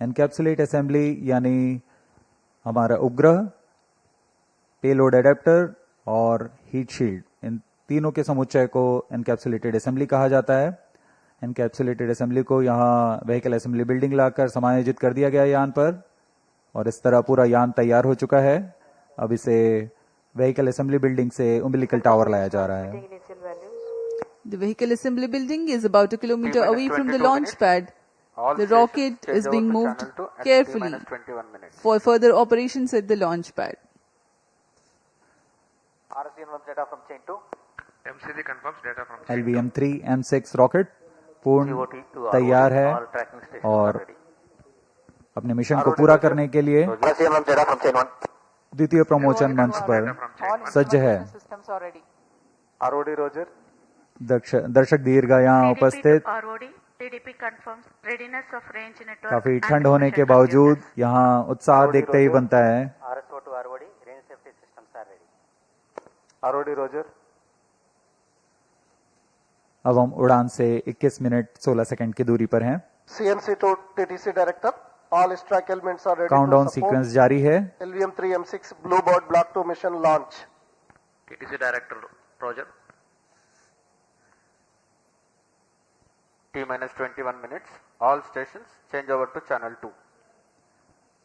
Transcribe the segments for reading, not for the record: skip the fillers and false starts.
Encapsulate assembly यानी हमारा उपग्रह, पेलोड एडेप्टर और हीट शील्ड, इन तीनों के समुच्चय को एनकैप्सुलेटेड असेंबली कहा जाता है। एनकैप्सुलेटेड असेंबली को यहाँ व्हीकल असेंबली बिल्डिंग लाकर समायोजित कर दिया गया यान पर, और इस तरह पूरा यान तैयार हो चुका है। अब इसे व्हीकल असेंबली बिल्डिंग से उम्बिलिकल टावर लाया जा रहा है। The vehicle assembly building is about a kilometer away from the launch pad. The rocket is being moved carefully for further operations at the launch pad. LVM3-M6 rocket पूर्ण तैयार है और अपने मिशन को पूरा करने के लिए द्वितीय प्रमोचन मंच पर सज्ज है। दर्शक दीर्घ यहाँ उपस्थित, काफी ठंड होने के बावजूद यहाँ उत्साह देखते ही बनता है। अब हम उड़ान से 21 मिनट 16 सेकंड की दूरी पर हैं। CMC to TTC director, all strike elements are ready. Countdown sequence जारी है। LVM3-M6 BlueBird Block-2 mission launch. TTC director, Roger. T-21 minutes. All stations change over to channel 2.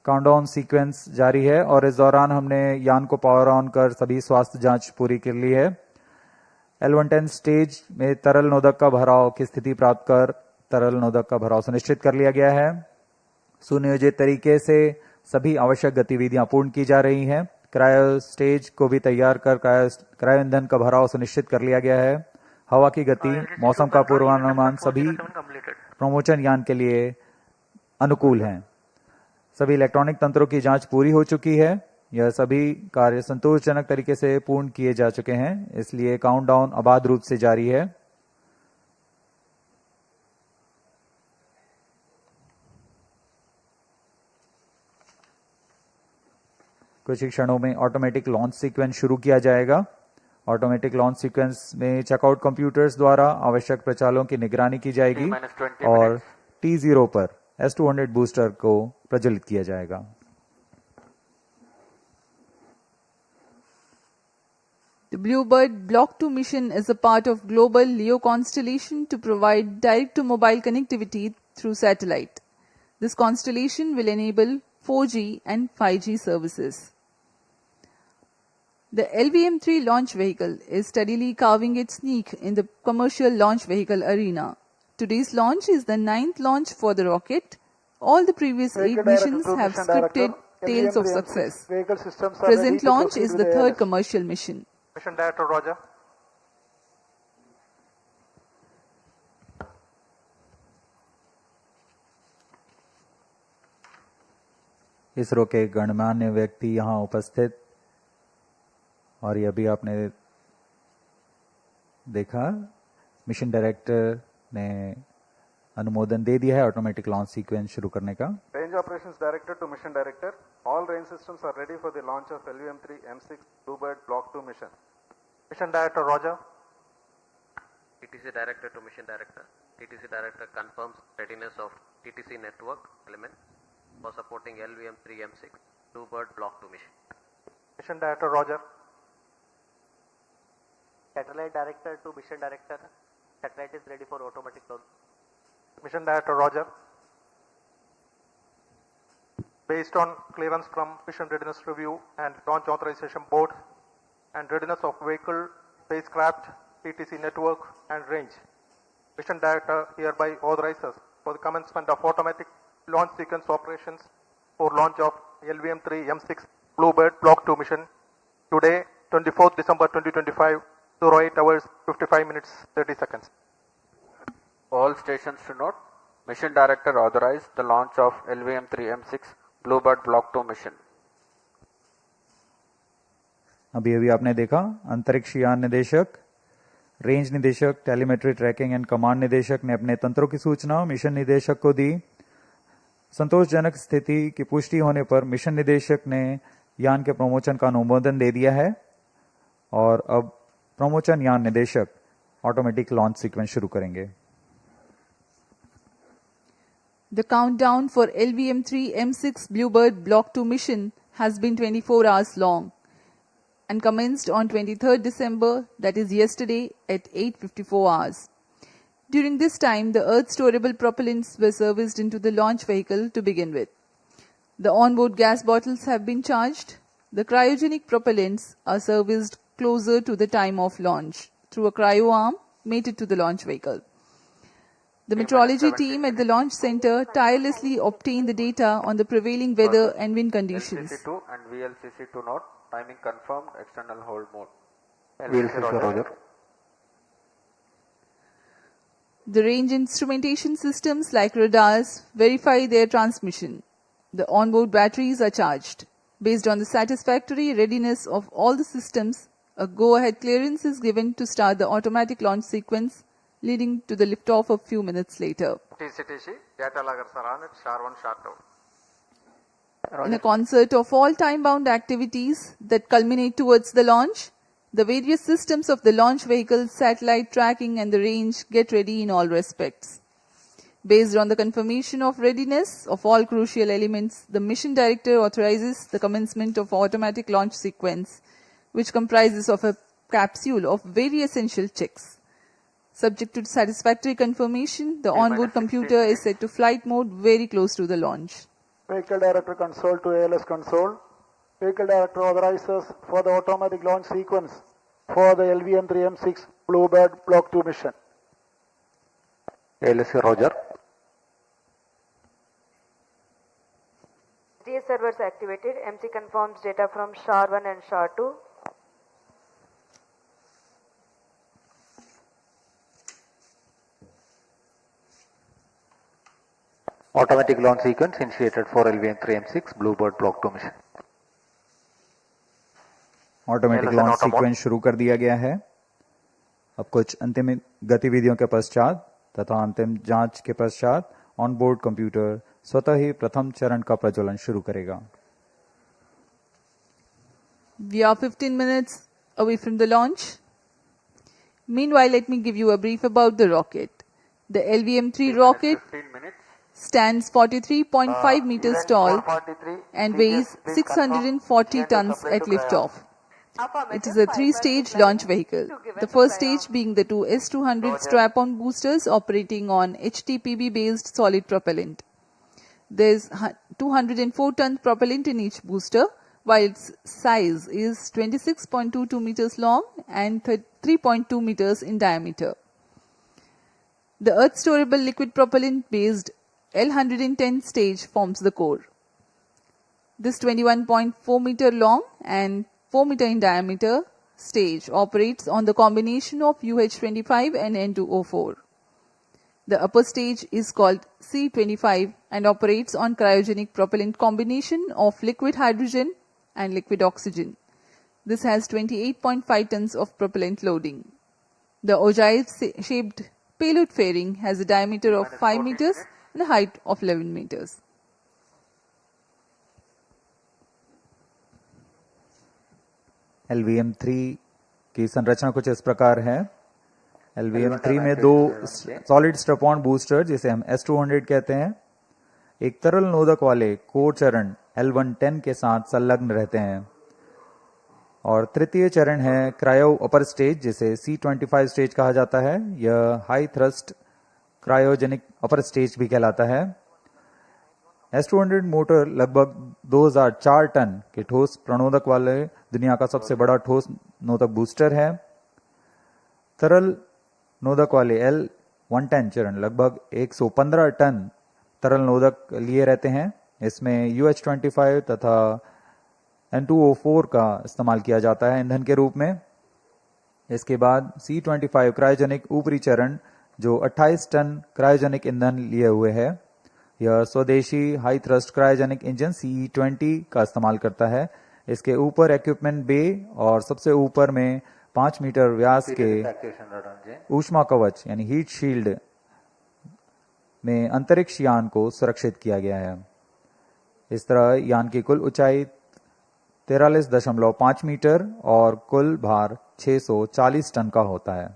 Countdown sequence जारी है और इस दौरान हमने यान को पावर ऑन कर सभी स्वास्थ्य जांच पूरी कर ली है। L110 स्टेज में तरल नोदक का भराव की स्थिति प्राप्त कर तरल नोदक का भराव सुनिश्चित कर लिया गया है। सुनियोजित तरीके से सभी आवश्यक गतिविधियां पूर्ण की जा रही हैं। क्रायो स्टेज को भी तैयार कर क्रायो ईंधन का भराव सुनिश्चित कर लिया गया है। हवा की गति, मौसम का पूर्वानुमान सभी प्रमोचन यान के लिए अनुकूल हैं। सभी इलेक्ट्रॉनिक तंत्रों की जांच पूरी हो चुकी है। यह सभी कार्य संतोषजनक तरीके से पूर्ण किए जा चुके हैं, इसलिए काउंटडाउन अबाध रूप से जारी है। कुछ ही क्षणों में ऑटोमेटिक लॉन्च सीक्वेंस शुरू किया जाएगा। ऑटोमेटिक लॉन्च सीक्वेंस में चेकआउट कंप्यूटर्स द्वारा आवश्यक प्रचालों की निगरानी की जाएगी और T0 पर S200 बूस्टर को प्रज्वलित किया जाएगा। The BlueBird Block-2 mission is a part of global LEO constellation to provide direct-to-mobile connectivity through satellite. This constellation will enable 4G and 5G services. The LVM-3 launch vehicle is steadily carving its niche in the commercial launch vehicle arena. Today's launch is the 9th launch for the rocket. All the previous 8 missions have scripted tales of success. Present launch is the 3rd commercial mission. Mission Director, Roger. ISRO के गणमान्य व्यक्ति यहाँ उपस्थित, और यह भी आपने देखा मिशन डायरेक्टर ने अनुमोदन दे दिया है ऑटोमेटिक लॉन्च सीक्वेंस शुरू करने का। Range operations director to mission director, all range systems are ready for the launch of LVM3-M6 BlueBird Block-2 mission. Mission Director, Roger. TTC Director to Mission Director. TTC Director confirms readiness of TTC network element for supporting LVM3-M6 BlueBird Block-2 mission. Mission Director, Roger. Satellite Director to Mission Director. Satellite is ready for automatic launch. Mission Director, Roger. Based on clearance from Mission Readiness Review and Launch Authorization Board and readiness of vehicle, spacecraft, TTC network and range, Mission Director hereby authorizes for the commencement of automatic launch sequence operations for launch of LVM3-M6 BlueBird Block-2 mission today, 24th December 2025, 08 hours 55 minutes 30 seconds. All stations to note, Mission Director authorized the launch of LVM3-M6 BlueBird Block-2 mission. अभी आपने देखा अंतरिक्ष यान निदेशक, range निदेशक, telemetry tracking and command निदेशक ने अपने तंत्रों की सूचना मिशन निदेशक को दी। संतोषजनक स्थिति की पुष्टि होने पर मिशन निदेशक ने यान के प्रमोचन का अनुमोदन दे दिया है और अब प्रमोचन यान निदेशक ऑटोमेटिक लॉन्च सीक्वेंस शुरू करेंगे। The countdown for LVM3-M6 BlueBird Block-2 mission has been 24 hours long and commenced on 23rd December, that is yesterday, at 8:54 hours. During this time, the Earth storable propellants were serviced into the launch vehicle to begin with. The onboard gas bottles have been charged. The cryogenic propellants are serviced closer to the time of launch through a cryo arm mated to the launch vehicle. The meteorology team at the launch center tirelessly obtained the data on the prevailing weather and wind conditions. LCC2 and VLCC2 node, timing confirmed, external hold mode. VLCC Roger. The range instrumentation systems like radars verify their transmission. The onboard batteries are charged. Based on the satisfactory readiness of all the systems, a go-ahead clearance is given to start the automatic launch sequence, leading to the liftoff a few minutes later. TCTC, data lagger saran, SHAR 1, SHAR 2. In a concert of all time-bound activities that culminate towards the launch, the various systems of the launch vehicle, satellite tracking and the range get ready in all respects. Based on the confirmation of readiness of all crucial elements, the mission director authorizes the commencement of automatic launch sequence, which comprises of a capsule of very essential checks. Subject to satisfactory confirmation, the onboard computer is set to flight mode very close to the launch. Vehicle Director console to ALS console. Vehicle Director authorizes for the automatic launch sequence for the LVM3-M6 BlueBird Block-2 mission. LSC Roger. GS servers activated. MC confirms data from SHAR 1 and SHAR 2. Automatic launch sequence initiated for LVM3-M6 BlueBird Block-2 mission. Automatic launch sequence शुरू कर दिया गया है। अब कुछ अंतिम गतिविधियों के पश्चात तथा अंतिम जांच के पश्चात ऑनबोर्ड कंप्यूटर स्वतः ही प्रथम चरण का प्रज्वलन शुरू करेगा। We are 15 minutes away from the launch. Meanwhile, let me give you a brief about the rocket. The LVM-3 rocket stands 43.5 meters tall and weighs 640 tons at liftoff. It is a three-stage launch vehicle. The first stage being the two S-200 strap-on boosters operating on HTPB-based solid propellant. There is 204-ton propellant in each booster, while its size is 26.22 meters long and 3.2 meters in diameter. The Earth storable liquid propellant-based L110 stage forms the core. This 21.4 meter long and 4 meter in diameter stage operates on the combination of UH-25 and N2O4. The upper stage is called C-25 and operates on cryogenic propellant combination of liquid hydrogen and liquid oxygen. This has 28.5 tons of propellant loading. The ogive-shaped payload fairing has a diameter of 5 meters and a height of 11 meters. LVM-3 की संरचना कुछ इस प्रकार है। LVM-3 में दो solid strap-on booster जिसे हम S-200 कहते हैं, एक तरल नोदक वाले कोर चरण L110 के साथ संलग्न रहते हैं और तृतीय चरण है क्रायो अपर स्टेज जिसे C-25 स्टेज कहा जाता है। यह high thrust cryogenic upper stage भी कहलाता है। S-200 मोटर लगभग 2004 टन के ठोस प्रणोदक वाले दुनिया का सबसे बड़ा ठोस नोदक बूस्टर है। तरल नोदक वाले L110 चरण लगभग 115 टन तरल नोदक लिए रहते हैं। इसमें UH-25 तथा N2O4 का इस्तेमाल किया जाता है ईंधन के रूप में। इसके बाद C-25 क्रायोजेनिक ऊपरी चरण जो 28 टन क्रायोजेनिक ईंधन लिए हुए है। यह स्वदेशी high thrust cryogenic engine CE-20 का इस्तेमाल करता है। इसके ऊपर इक्विपमेंट बे और सबसे ऊपर में 5 मीटर व्यास के ऊष्मा कवच यानी हीट शील्ड में अंतरिक्ष यान को सुरक्षित किया गया है। इस तरह यान की कुल ऊंचाई 43.5 मीटर और कुल भार 640 टन का होता है।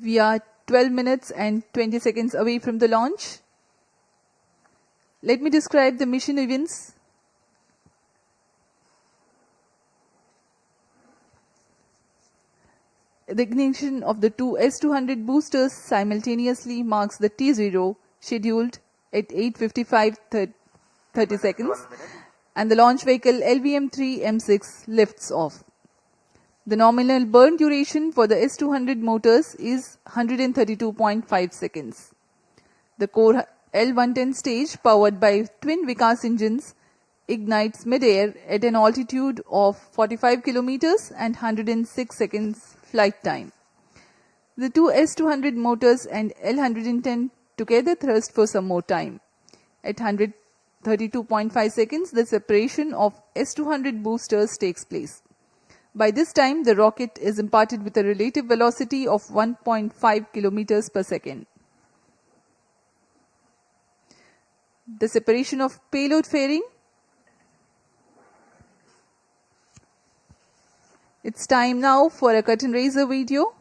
We are 12 minutes and 20 seconds away from the launch. Let me describe the mission events. The ignition of the two S-200 boosters simultaneously marks the T0 scheduled at 8:55:30 seconds, and the launch vehicle LVM3-M6 lifts off. The nominal burn duration for the S-200 motors is 132.5 seconds. The core L-110 stage, powered by twin Vikas engines, ignites mid-air at an altitude of 45 kilometers and 106 seconds flight time. The two S-200 motors and L-110 together thrust for some more time. At 132.5 seconds, the separation of S-200 boosters takes place. By this time, the rocket is imparted with a relative velocity of 1.5 kilometers per second. The separation of payload fairing. It's time now for a curtain raiser video.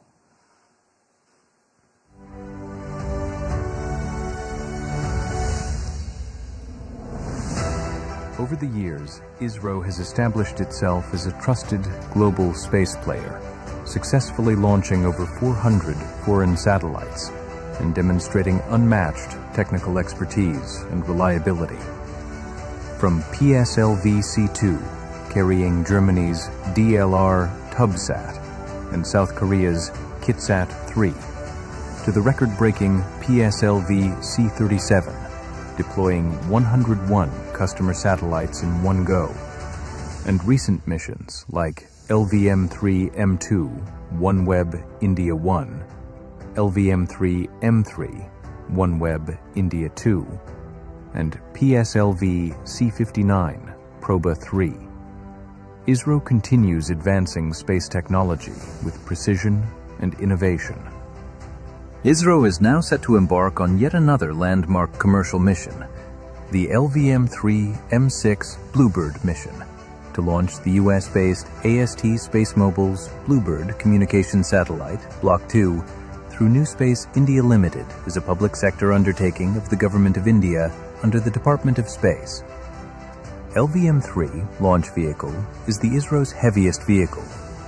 Over the years, ISRO has established itself as a trusted global space player, successfully launching over 400 foreign satellites and demonstrating unmatched technical expertise and reliability. From PSLV-C2, carrying Germany's DLR TubSat and South Korea's KitSat-3, to the record-breaking PSLV-C37, deploying 101 customer satellites in one go, and recent missions like LVM3-M2 OneWeb India 1, LVM3-M3 OneWeb India 2, and PSLV-C59 Proba 3. ISRO continues advancing space technology with precision and innovation. ISRO is now set to embark on yet another landmark commercial mission, the LVM3-M6 BlueBird mission, to launch the US-based AST SpaceMobile's BlueBird communication satellite, Block 2, through New Space India Limited as a public sector undertaking of the Government of India under the Department of Space. LVM-3 launch vehicle is the ISRO's heaviest vehicle.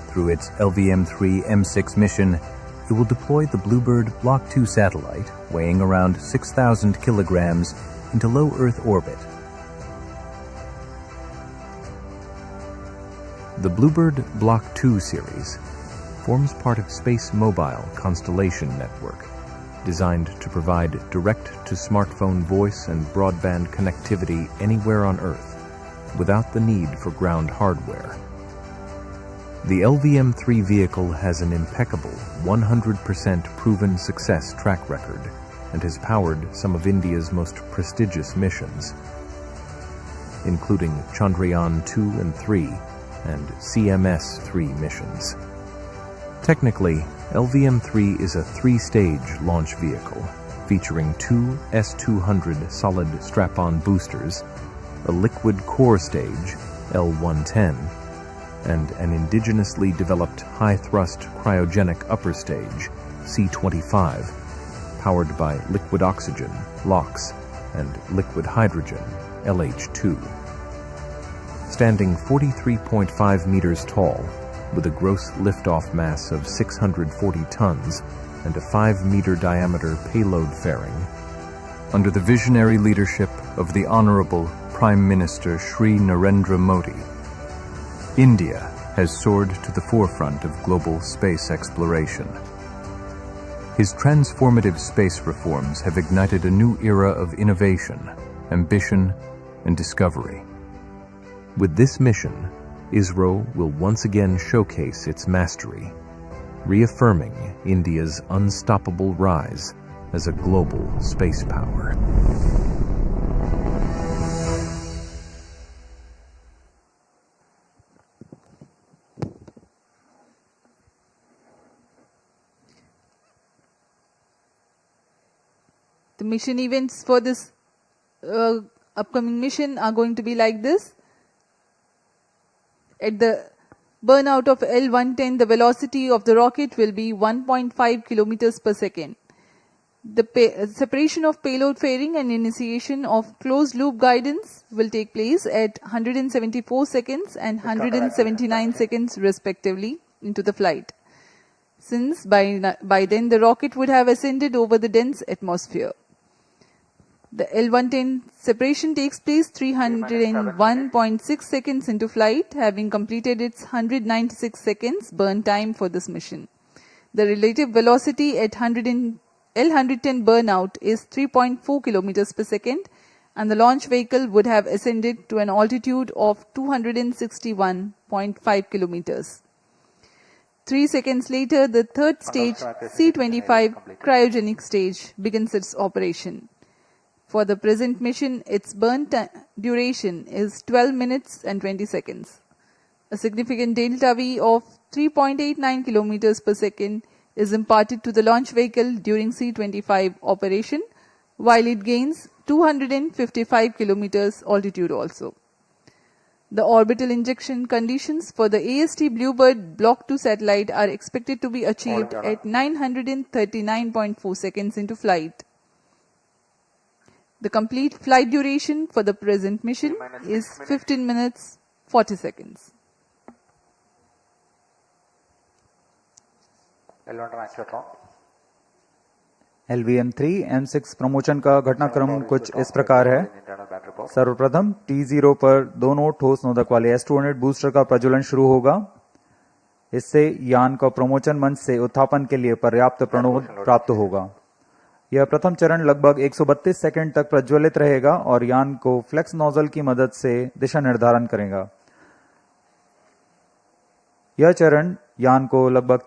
Through its LVM3-M6 mission, it will deploy the BlueBird Block-2 satellite, weighing around 6,000 kilograms, into low Earth orbit. The BlueBird Block-2 series forms part of Space Mobile Constellation Network, designed to provide direct-to-smartphone voice and broadband connectivity anywhere on Earth, without the need for ground hardware. The LVM-3 vehicle has an impeccable 100% proven success track record and has powered some of India's most prestigious missions, including Chandrayaan-2 and 3 and CMS-3 missions. Technically, LVM-3 is a three-stage launch vehicle featuring two S-200 solid strap-on boosters, a liquid core stage, L-110, and an indigenously developed high-thrust cryogenic upper stage, C-25, powered by liquid oxygen, LOX, and liquid hydrogen, LH2. Standing 43.5 meters tall, with a gross liftoff mass of 640 tons and a 5-meter diameter payload fairing, under the visionary leadership of the Honorable Prime Minister Shri Narendra Modi, India has soared to the forefront of global space exploration. His transformative space reforms have ignited a new era of innovation, ambition, and discovery. With this mission, ISRO will once again showcase its mastery, reaffirming India's unstoppable rise as a global space power. The mission events for this upcoming mission are going to be like this. At the burnout of L110, the velocity of the rocket will be 1.5 kilometers per second. The separation of payload fairing and initiation of closed loop guidance will take place at 174 seconds and 179 seconds respectively into the flight, since by then the rocket would have ascended over the dense atmosphere. The L110 separation takes place 301.6 seconds into flight, having completed its 196 seconds burn time for this mission. The relative velocity at L110 burnout is 3.4 kilometers per second, and the launch vehicle would have ascended to an altitude of 261.5 kilometers. 3 seconds later, the third stage, C-25 cryogenic stage, begins its operation. For the present mission, its burn duration is 12 minutes and 20 seconds. A significant delta V of 3.89 kilometers per second is imparted to the launch vehicle during C-25 operation, while it gains 255 kilometers altitude also. The orbital injection conditions for the AST BlueBird Block-2 satellite are expected to be achieved at 939.4 seconds into flight. The complete flight duration for the present mission is 15 minutes 40 seconds. LVM3-M6 promotion का घटनाक्रम कुछ इस प्रकार है। सर्वप्रथम T0 पर दोनों ठोस नोदक वाले S200 बूस्टर का प्रज्वलन शुरू होगा। इससे यान का प्रमोशन मंच से उत्थापन के लिए पर्याप्त प्रणोद प्राप्त होगा। यह प्रथम चरण लगभग 132 सेकंड तक प्रज्वलित रहेगा और यान को फ्लेक्स नोजल की मदद से दिशा निर्धारण करेगा। यह चरण यान को लगभग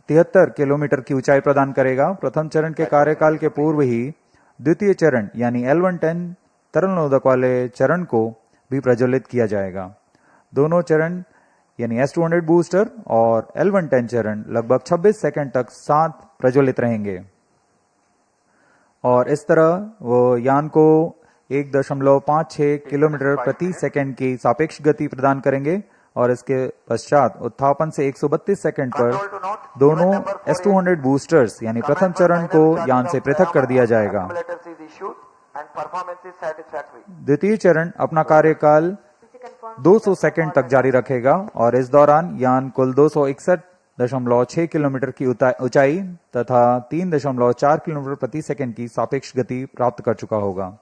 73 किलोमीटर की ऊंचाई प्रदान करेगा। प्रथम चरण के कार्यकाल के पूर्व ही द्वितीय चरण यानी L110 तरल नोदक वाले चरण को भी प्रज्वलित किया जाएगा। दोनों चरण यानी S200 बूस्टर और L110 चरण लगभग 26 सेकंड तक साथ प्रज्वलित रहेंगे और इस तरह वो यान को 1.56 किलोमीटर प्रति सेकंड की सापेक्ष गति प्रदान करेंगे और इसके पश्चात उत्थापन से 132 सेकंड पर दोनों S200 बूस्टर्स यानी प्रथम चरण को यान से पृथक कर दिया जाएगा। द्वितीय चरण अपना कार्यकाल 200 सेकंड तक जारी रखेगा और इस दौरान यान कुल 261.6 किलोमीटर की ऊंचाई तथा 3.4 किलोमीटर प्रति सेकंड की सापेक्ष गति प्राप्त कर चुका होगा।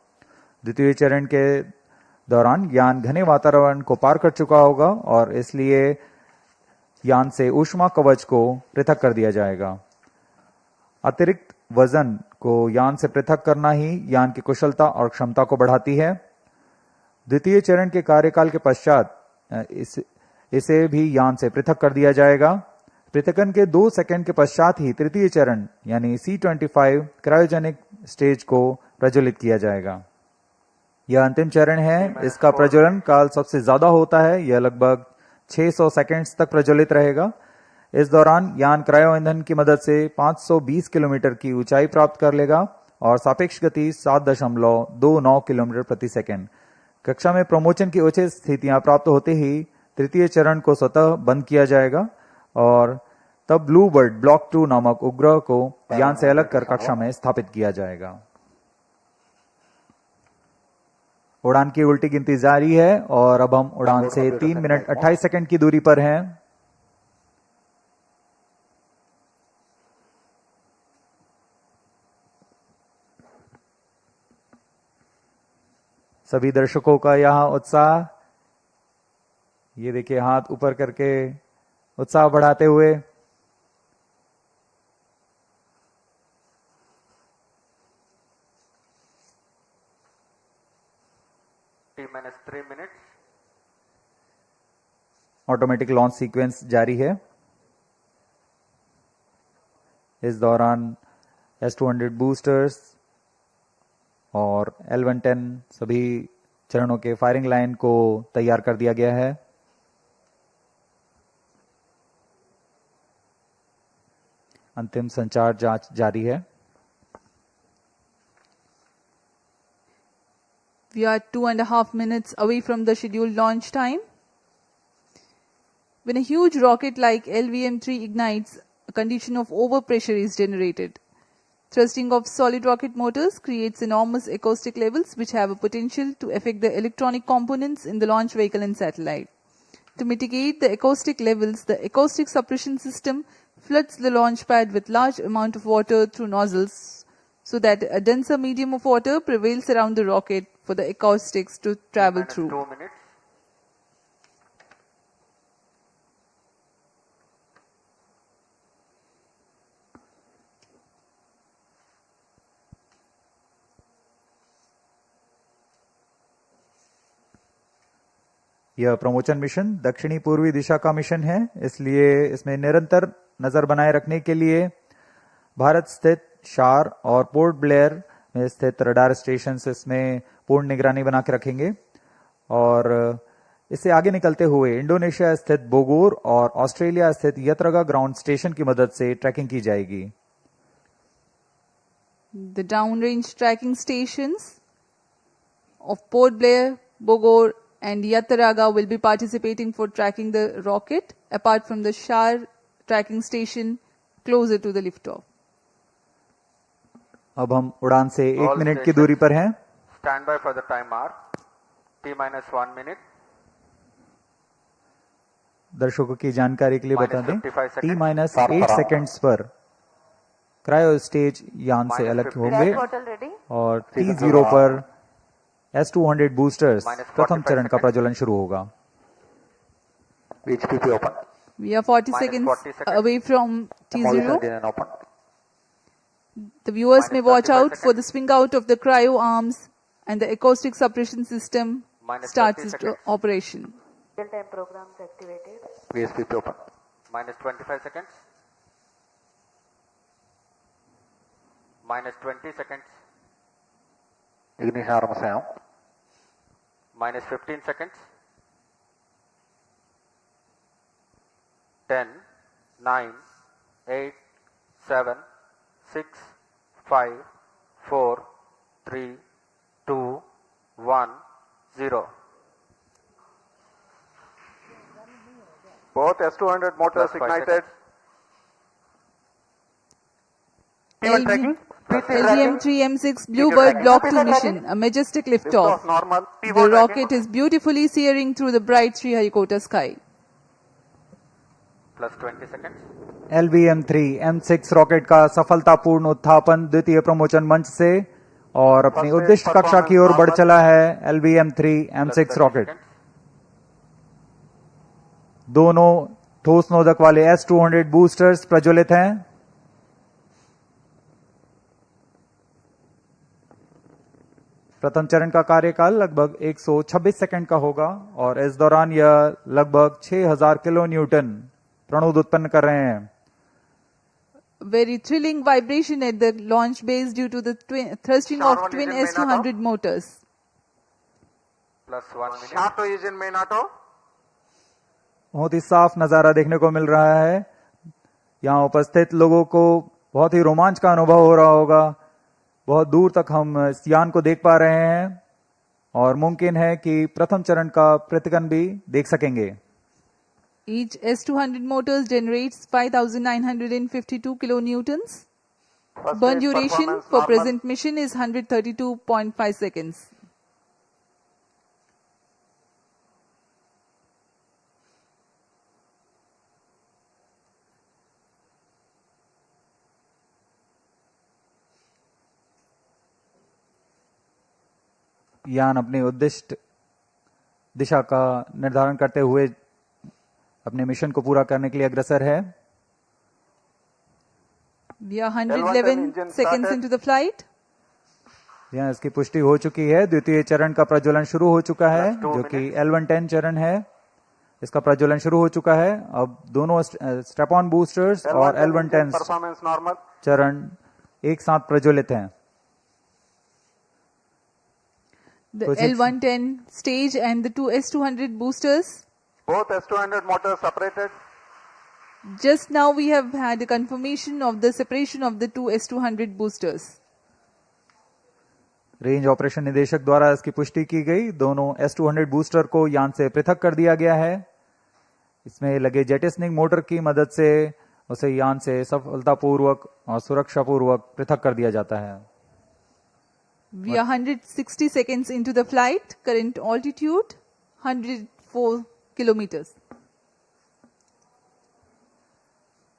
द्वितीय चरण के दौरान यान घने वातावरण को पार कर चुका होगा और इसलिए यान से ऊष्मा कवच को पृथक कर दिया जाएगा। अतिरिक्त वजन को यान से पृथक करना ही यान की कुशलता और क्षमता को बढ़ाती है। द्वितीय चरण के कार्यकाल के पश्चात इसे भी यान से पृथक कर दिया जाएगा। पृथकन के 2 सेकंड के पश्चात ही तृतीय चरण यानी C-25 क्रायोजेनिक स्टेज को प्रज्वलित किया जाएगा। यह अंतिम चरण है। इसका प्रज्वलन काल सबसे ज्यादा होता है। यह लगभग 600 सेकंड्स तक प्रज्वलित रहेगा। इस दौरान यान क्रायो ईंधन की मदद से 520 किलोमीटर की ऊंचाई प्राप्त कर लेगा और सापेक्ष गति 7.29 किलोमीटर प्रति सेकंड। कक्षा में प्रमोशन की उचित स्थितियां प्राप्त होते ही तृतीय चरण को स्वतः बंद किया जाएगा और तब ब्लूबर्ड ब्लॉक 2 नामक उपग्रह को यान से अलग कर कक्षा में स्थापित किया जाएगा। उड़ान की उल्टी गिनती जारी है और अब हम उड़ान से 3 मिनट 28 सेकंड की दूरी पर हैं। सभी दर्शकों का यहां उत्साह, ये देखिए हाथ ऊपर करके उत्साह बढ़ाते हुए। T-3 minutes. Automatic launch sequence जारी है। इस दौरान S200 बूस्टर्स और L110 सभी चरणों के फायरिंग लाइन को तैयार कर दिया गया है। अंतिम संचार जांच जारी है। We are 2.5 minutes away from the scheduled launch time. When a huge rocket like LVM3 ignites, a condition of overpressure is generated. Thrusting of solid rocket motors creates enormous acoustic levels which have a potential to affect the electronic components in the launch vehicle and satellite. To mitigate the acoustic levels, the acoustic suppression system floods the launch pad with large amount of water through nozzles so that a denser medium of water prevails around the rocket for the acoustics to travel through. 2 minutes. यह promotion mission दक्षिणी पूर्वी दिशा का mission है, इसलिए इसमें निरंतर नजर बनाए रखने के लिए भारत स्थित शार और पोर्ट ब्लेयर में स्थित रडार स्टेशन इसमें पूर्ण निगरानी बना के रखेंगे और इससे आगे निकलते हुए इंडोनेशिया स्थित बोगोर और ऑस्ट्रेलिया स्थित यत्रगा ग्राउंड स्टेशन की मदद से ट्रैकिंग की जाएगी. The downrange tracking stations of Port Blair, Bogor and Yataraga will be participating for tracking the rocket apart from the Shar tracking station closer to the liftoff. अब हम उड़ान से 1 All मिनट की stations दूरी पर हैं. Stand by for the time mark. T-1 minute. दर्शकों की जानकारी के लिए बता दें, -55 T-8 सेकेंड्स पर क्रायो स्टेज यान से अलग होंगे Portal ready. और T0 पर S-200 बूस्टर्स प्रथम चरण का प्रज्वलन शुरू होगा. HPP open. We are 40 seconds 40 seconds. away from T0. Engine open. The viewers may watch -35 out for the swing out of the cryo arms and the acoustic suppression system starts its seconds. operation. Real-time programs activated. VSPP open. -25 seconds. -20 seconds. Ignition arms down. -15 seconds. 10, 9, 8, 7, 6, 5, 4, 3, 2, 1, 0. Both S200 motors Plus 5 ignited. LV tracking. LVM3-M6 BlueBird Block-2 mission, a majestic liftoff. Normal. The rocket is beautifully searing through the bright Sriharikota sky. Plus 20 seconds. LVM3-M6 rocket का सफलतापूर्ण उत्थापन द्वितीय promotion मंच से और अपनी उद्दिष्ट कक्षा की ओर बढ़ चला है. LVM3-M6 Plus 30 rocket seconds. दोनों ठोस नोदक वाले S-200 बूस्टर्स प्रज्वलित हैं. प्रथम चरण का कार्यकाल लगभग 126 सेकंड का होगा और इस दौरान यह लगभग 6000 किलो न्यूटन प्रणोद उत्पन्न कर रहे हैं. Very thrilling vibration at the launch base due to the thrusting of Sharp twin engine S200 motors. Plus 1 minute. Sharp to engine main auto. बहुत ही साफ नजारा देखने को मिल रहा है. यहाँ उपस्थित लोगों को बहुत ही रोमांच का अनुभव हो रहा होगा. बहुत दूर तक हम इस यान को देख पा रहे हैं और मुमकिन है कि प्रथम चरण का प्रतिकन भी देख सकेंगे. Each S200 motors generates 5,952 kilonewtons. Burn duration for present mission is 132.5 seconds. यान अपनी उद्दिष्ट दिशा का निर्धारण करते हुए अपने मिशन को पूरा करने के लिए अग्रसर है. We are 111 seconds into the flight. यहाँ इसकी पुष्टि हो चुकी है. द्वितीय चरण का प्रज्वलन शुरू हो चुका है जो कि L110 चरण है. इसका प्रज्वलन शुरू हो चुका है. अब दोनों स्ट्रैप ऑन बूस्टर्स और L110 Performance normal. चरण एक साथ प्रज्वलित हैं. The L110 stage and the two S200 boosters. Both S200 motors separated. Just now we have had a confirmation of the separation of the two S200 boosters. Range operation निदेशक द्वारा इसकी पुष्टि की गई. दोनों S200 बूस्टर को यान से पृथक कर दिया गया है. इसमें लगे जेटिसनिंग मोटर की मदद से उसे यान से सफलतापूर्वक और सुरक्षापूर्वक पृथक कर दिया जाता है। We are 160 seconds into the flight. Current altitude 104 kilometers.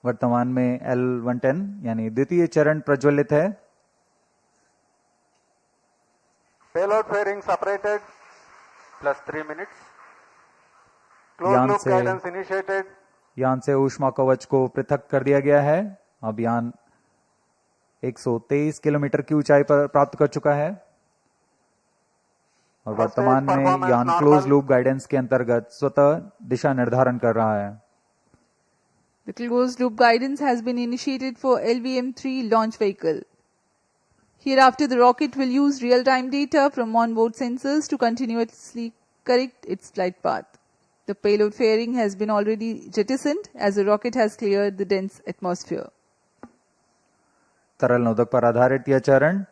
वर्तमान में L110 यानी द्वितीय चरण प्रज्वलित है। Payload fairing separated plus 3 minutes. Closed यान loop से guidance initiated. यान से ऊष्मा कवच को पृथक कर दिया गया है। अब यान 123 किलोमीटर की ऊंचाई पर प्राप्त कर चुका है और वर्तमान में यान क्लोज लूप गाइडेंस के अंतर्गत स्वतः दिशा निर्धारण कर रहा है। The closed loop guidance has been initiated for LVM3 launch vehicle. Hereafter, the rocket will use real-time data from onboard sensors to continuously correct its flight path. The payload fairing has been already jettisoned as the rocket has cleared the dense atmosphere. तरल नोदक पर आधारित यह चरण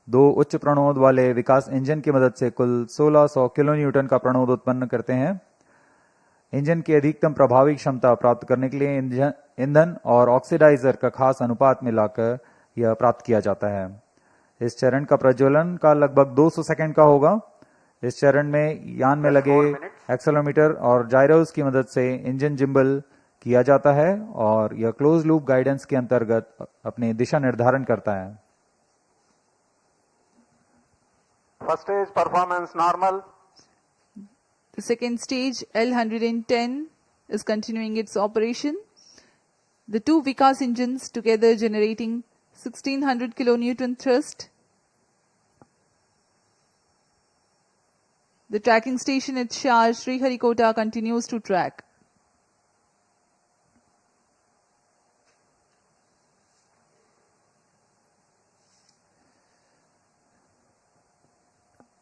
2 उच्च प्रणोद वाले विकास engine की मदद से कुल 1600 किलो न्यूटन का प्रणोद उत्पन्न करते हैं। इंजन की अधिकतम प्रभावी क्षमता प्राप्त करने के लिए ईंधन और ऑक्सीडाइजर का खास अनुपात मिलाकर यह प्राप्त किया जाता है। इस चरण का प्रज्वलन का लगभग 200 सेकंड का होगा। इस चरण में यान में लगे एक्सेलेरोमीटर और जायरोस की मदद से इंजन जिम्बल किया जाता है और यह क्लोज लूप गाइडेंस के अंतर्गत अपनी दिशा निर्धारण करता है। First stage performance normal. The second stage, L110, is continuing its operation. The two Vikas engines together generating 1600 kilonewton thrust. The tracking station at Sriharikota continues to track.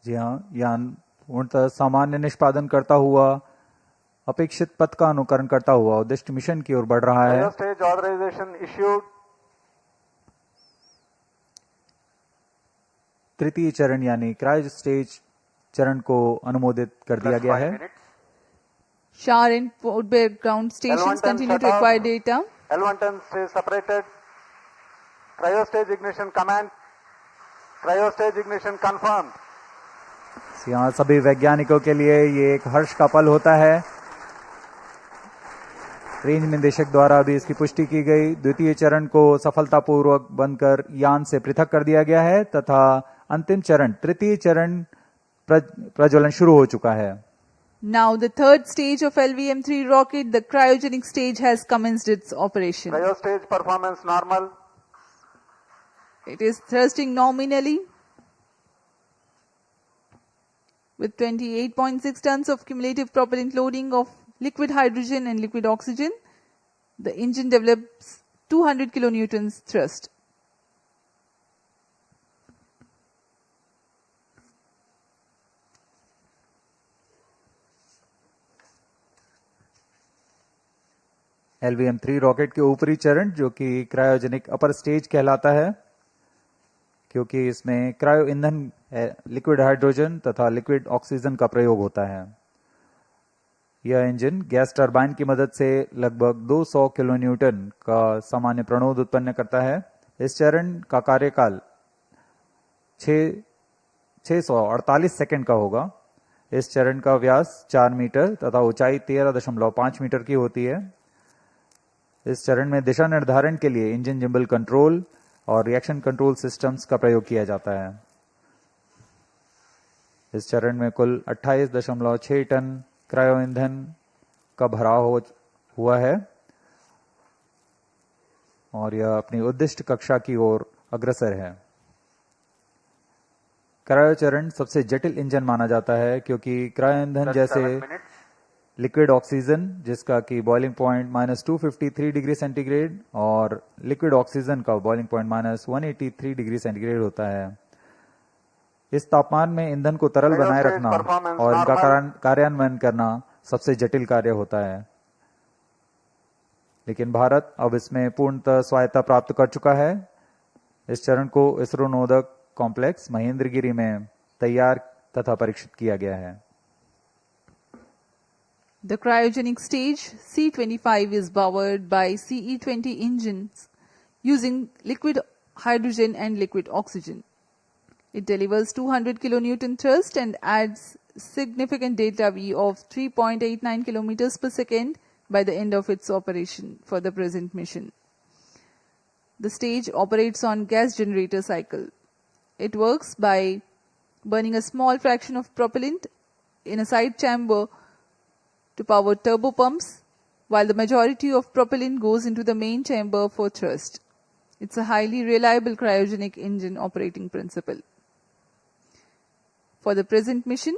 जी हाँ, यान पूर्णतः सामान्य निष्पादन करता हुआ अपेक्षित पथ का अनुकरण करता हुआ उद्दिष्ट मिशन की ओर बढ़ रहा है। Stage authorization issued. तृतीय चरण यानी क्रायो स्टेज चरण को अनुमोदित कर दिया गया है। Shar and BlueBird ground stations continue to acquire data. L110 stage separated. Cryo stage ignition command. Cryo stage ignition confirmed. यहाँ सभी वैज्ञानिकों के लिए ये एक हर्ष का पल होता है। रेंज निदेशक द्वारा भी इसकी पुष्टि की गई। द्वितीय चरण को सफलतापूर्वक बनकर यान से पृथक कर दिया गया है तथा अंतिम चरण तृतीय चरण प्रज्वलन शुरू हो चुका है। Now the third stage of LVM3 rocket, the cryogenic stage, has commenced its operation. Cryo stage performance normal. It is thrusting nominally with 28.6 tons of cumulative propellant loading of liquid hydrogen and liquid oxygen. The engine develops 200 kilonewtons thrust. LVM3 rocket के ऊपरी चरण जो कि cryogenic upper stage कहलाता है, क्योंकि इसमें cryo ईंधन लिक्विड हाइड्रोजन तथा लिक्विड ऑक्सीजन का प्रयोग होता है। यह इंजन गैस टरबाइन की मदद से लगभग 200 किलो न्यूटन का सामान्य प्रणोद उत्पन्न करता है। इस चरण का कार्यकाल 648 सेकंड का होगा। इस चरण का व्यास 4 मीटर तथा ऊंचाई 13.5 मीटर की होती है। इस चरण में दिशा निर्धारण के लिए इंजन जिम्बल कंट्रोल और रिएक्शन कंट्रोल सिस्टम्स का प्रयोग किया जाता है। इस चरण में कुल 28.6 टन क्रायो ईंधन का भराव हुआ है और यह अपनी उद्दिष्ट कक्षा की ओर अग्रसर है। क्रायो चरण सबसे जटिल इंजन माना जाता है क्योंकि क्रायो ईंधन जैसे लिक्विड ऑक्सीजन जिसका कि बॉइलिंग पॉइंट -253 डिग्री सेंटीग्रेड और लिक्विड ऑक्सीजन का बॉइलिंग पॉइंट -183 डिग्री सेंटीग्रेड होता है। इस तापमान में ईंधन को तरल बनाए रखना और इनका कार्यान्वयन करना सबसे जटिल कार्य होता है, लेकिन भारत अब इसमें पूर्णतः स्वायत्ता प्राप्त कर चुका है। इस चरण को इसरो नोदक कॉम्प्लेक्स महेंद्रगिरी में तैयार तथा परीक्षित किया गया है। The cryogenic stage C25 is powered by CE-20 engines using liquid hydrogen and liquid oxygen. It delivers 200 kilonewton thrust and adds significant delta V of 3.89 kilometers per second by the end of its operation for the present mission. The stage operates on gas generator cycle. It works by burning a small fraction of propellant in a side chamber to power turbopumps, while the majority of propellant goes into the main chamber for thrust. It's a highly reliable cryogenic engine operating principle. For the present mission,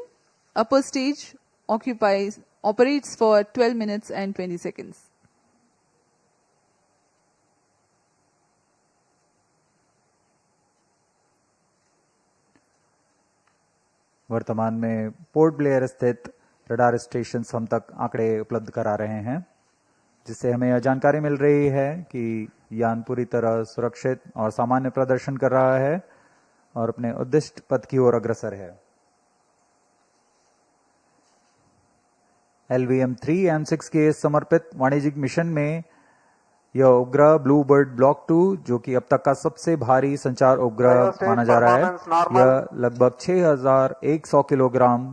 upper stage operates for 12 minutes and 20 seconds. वर्तमान में port Blair स्थित radar station हम तक आंकड़े उपलब्ध करा रहे हैं, जिससे हमें यह जानकारी मिल रही है कि यान पूरी तरह सुरक्षित और सामान्य प्रदर्शन कर रहा है और अपने उद्दिष्ट पथ की ओर अग्रसर है। LVM3-M6 के समर्पित वाणिज्यिक मिशन में यह उपग्रह ब्लूबर्ड ब्लॉक 2, जो कि अब तक का सबसे भारी संचार उपग्रह माना जा रहा है, यह लगभग 6100 किलोग्राम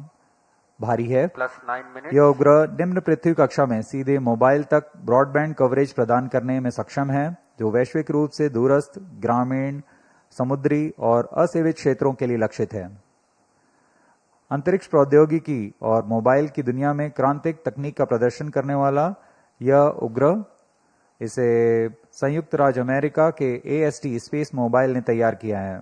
भारी है। यह उपग्रह निम्न पृथ्वी कक्षा में सीधे मोबाइल तक ब्रॉडबैंड कवरेज प्रदान करने में सक्षम है, जो वैश्विक रूप से दूरस्थ, ग्रामीण, समुद्री और असेवित क्षेत्रों के लिए लक्षित है। अंतरिक्ष प्रौद्योगिकी और मोबाइल की दुनिया में क्रांतिक तकनीक का प्रदर्शन करने वाला यह उपग्रह, इसे संयुक्त राज्य अमेरिका के AST स्पेस मोबाइल ने तैयार किया है।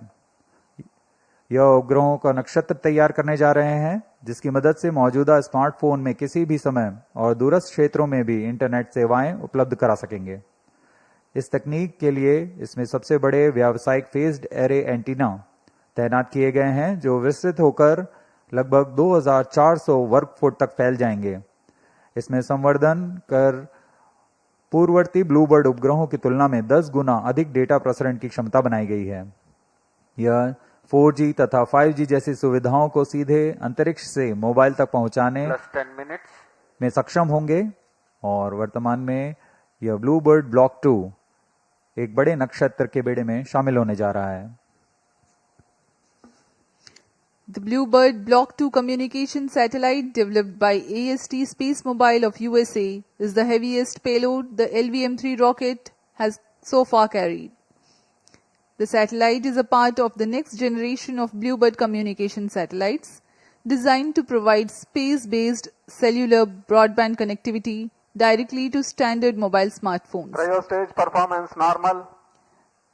यह उपग्रहों का नक्षत्र तैयार करने जा रहे हैं, जिसकी मदद से मौजूदा स्मार्टफोन में किसी भी समय और दूरस्थ क्षेत्रों में भी इंटरनेट सेवाएं उपलब्ध करा सकेंगे। इस तकनीक के लिए इसमें सबसे बड़े व्यावसायिक फेज्ड एरे एंटीना तैनात किए गए हैं, जो विस्तृत होकर लगभग 2400 वर्ग फुट तक फैल जाएंगे। इसमें संवर्धन कर पूर्ववर्ती ब्लूबर्ड उपग्रहों की तुलना में 10 गुना अधिक डेटा प्रसारण की क्षमता बनाई गई है। यह 4G तथा 5G जैसी सुविधाओं को सीधे अंतरिक्ष से मोबाइल तक पहुंचाने में सक्षम होंगे और वर्तमान में यह ब्लूबर्ड ब्लॉक 2 एक बड़े नक्षत्र के बेड़े में शामिल होने जा रहा है। The BlueBird Block-2 communication satellite developed by AST Space Mobile of USA is the heaviest payload the LVM-3 rocket has so far carried. The satellite is a part of the next generation of BlueBird communication satellites designed to provide space-based cellular broadband connectivity directly to standard mobile smartphones. Cryo stage performance normal.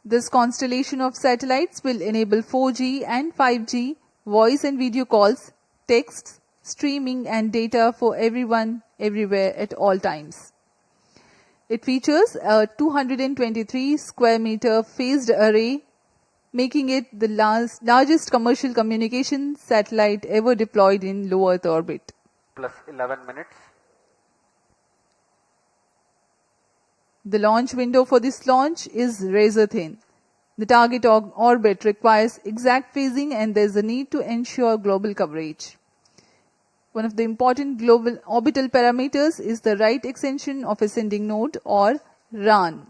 This constellation of satellites will enable 4G and 5G voice and video calls, texts, streaming and data for everyone, everywhere at all times. It features a 223 square meter phased array, making it the largest commercial communication satellite ever deployed in low Earth orbit. Plus 11 minutes. The launch window for this launch is razor thin. The target orbit requires exact phasing and there is a need to ensure global coverage. One of the important global orbital parameters is the right extension of ascending node or RAN.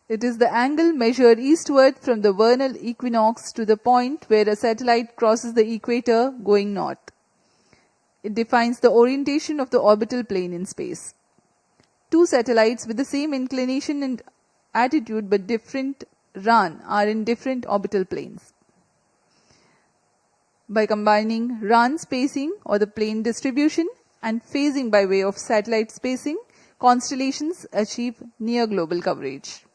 It is the angle measured eastward from the vernal equinox to the point where a satellite crosses the equator going north. It defines the orientation of the orbital plane in space. Two satellites with the same inclination and attitude but different RAN are in different orbital planes. By combining RAN spacing or the plane distribution and phasing by way of satellite spacing, constellations achieve near global coverage.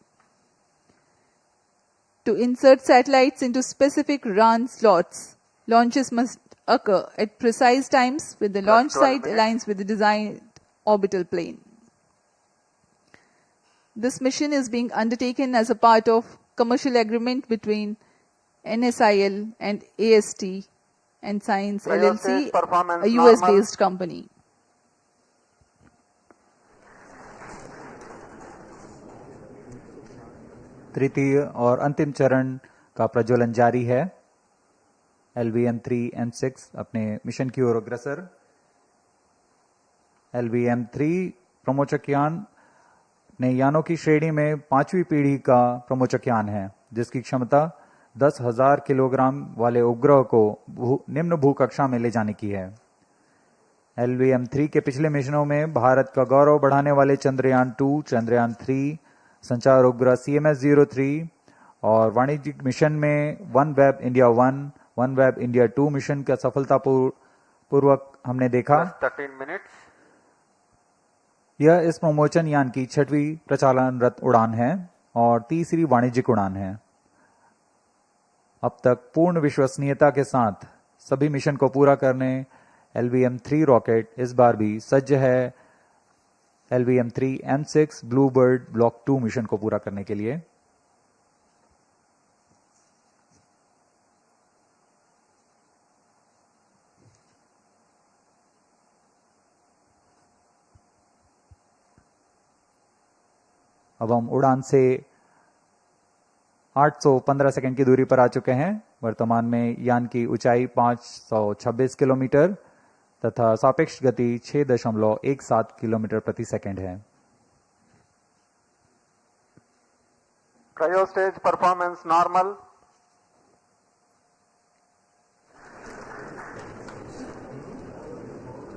To insert satellites into specific RAN slots, launches must occur at precise times when the launch site aligns with the designed orbital plane. This mission is being undertaken as a part of commercial agreement between NSIL and AST and Science LLC, a US-based company. तृतीय और अंतिम चरण का प्रज्वलन जारी है। LVM3-M6 अपने mission की ओर अग्रसर। LVM3 प्रमोचक यान नए यानों की श्रेणी में 5वीं पीढ़ी का प्रमोचक यान है, जिसकी क्षमता 10,000 किलोग्राम वाले उपग्रह को निम्न भूकक्षा में ले जाने की है। LVM3 के पिछले मिशनों में भारत का गौरव बढ़ाने वाले चंद्रयान-2, चंद्रयान-3, संचार उपग्रह CMS-03 और वाणिज्यिक मिशन में OneWeb India 1, OneWeb India 2 mission का सफलतापूर्वक हमने देखा। 13 minutes. यह इस प्रमोचन यान की 6वीं प्रचालनरत उड़ान है और तीसरी वाणिज्यिक उड़ान है। अब तक पूर्ण विश्वसनीयता के साथ सभी मिशन को पूरा करने LVM3 रॉकेट इस बार भी सज्ज है LVM3-M6 BlueBird Block-2 मिशन को पूरा करने के लिए। अब हम उड़ान से 815 सेकंड की दूरी पर आ चुके हैं। वर्तमान में यान की ऊंचाई 526 किलोमीटर तथा सापेक्ष गति 6.17 किलोमीटर प्रति सेकंड है। Cryo stage performance normal.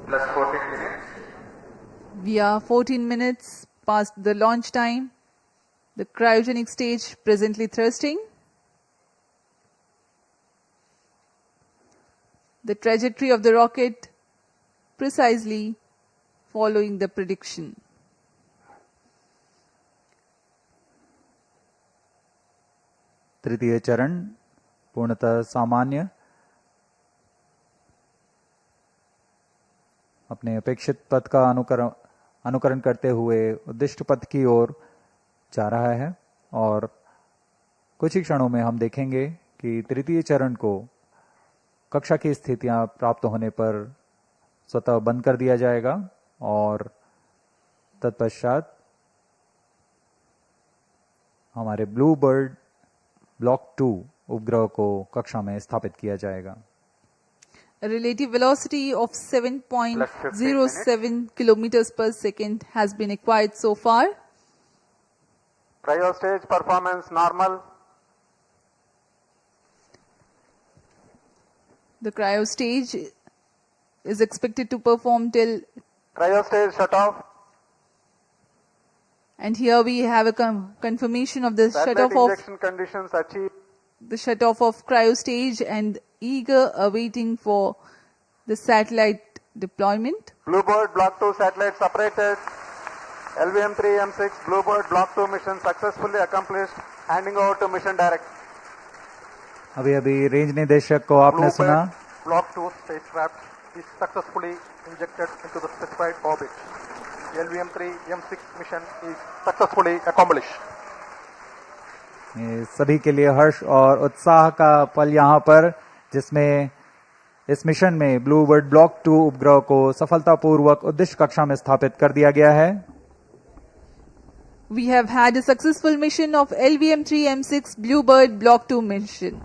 Plus 14 minutes. We are 14 minutes past the launch time. The cryogenic stage presently thrusting. The trajectory of the rocket precisely following the prediction. तृतीय चरण पूर्णतः सामान्य, अपने अपेक्षित पथ का अनुकरण करते हुए उद्दिष्ट पथ की ओर जा रहा है और कुछ ही क्षणों में हम देखेंगे कि तृतीय चरण को कक्षा की स्थितियां प्राप्त होने पर स्वतः बंद कर दिया जाएगा और तत्पश्चात हमारे ब्लूबर्ड ब्लॉक 2 उपग्रह को कक्षा में स्थापित किया जाएगा। A relative velocity of 7.07 kilometers per second has been acquired so far. Cryo stage performance normal. The cryo stage is expected to perform till Cryo stage shut off. And here we have a confirmation of the Satellite shut off injection conditions achieved. The shut off of cryo stage and eager awaiting for the satellite deployment. BlueBird Block-2 satellite separated. LVM3-M6 BlueBird Block-2 mission successfully accomplished. Handing over to mission director. अभी range निदेशक को आपने सुना। Block-2 spacecraft is successfully injected into the specified orbit. The LVM3-M6 mission is successfully accomplished. ये सभी के लिए हर्ष और उत्साह का पल यहाँ पर, जिसमें इस मिशन में ब्लूबर्ड ब्लॉक 2 उपग्रह को सफलतापूर्वक उद्दिष्ट कक्षा में स्थापित कर दिया गया है। We have had a successful mission of LVM3-M6 BlueBird Block-2 mission.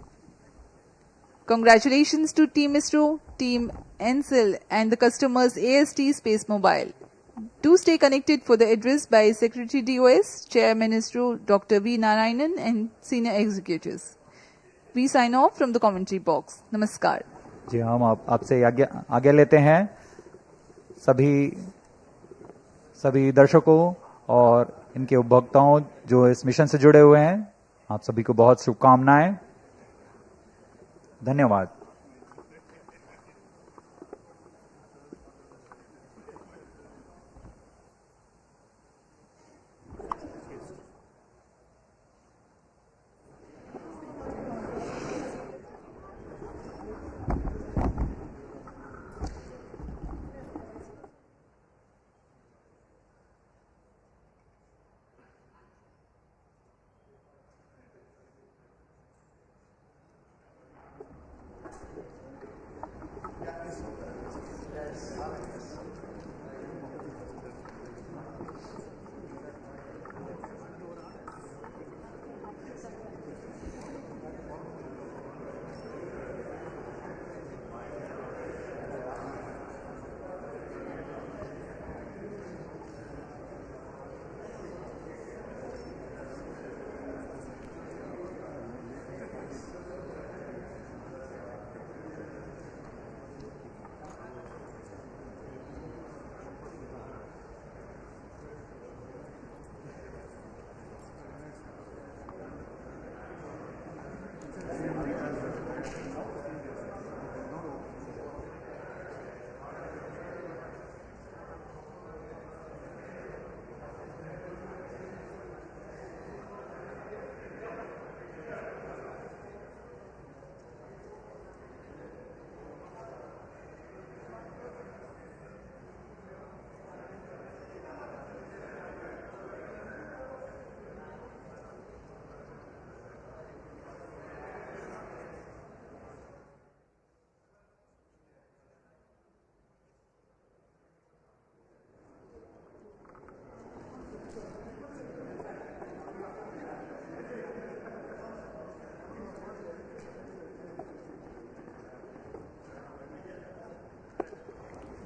Congratulations to Team ISRO, Team NSIL and the customers AST Space Mobile. Do stay connected for the address by Secretary DOS, Chairman ISRO Dr. V. Narayanan and senior executives. We sign off from the commentary box. Namaskar. जी हम आपसे आगे लेते हैं सभी दर्शकों और इनके उपभोक्ताओं जो इस मिशन से जुड़े हुए हैं। आप सभी को बहुत शुभकामनाएं। धन्यवाद।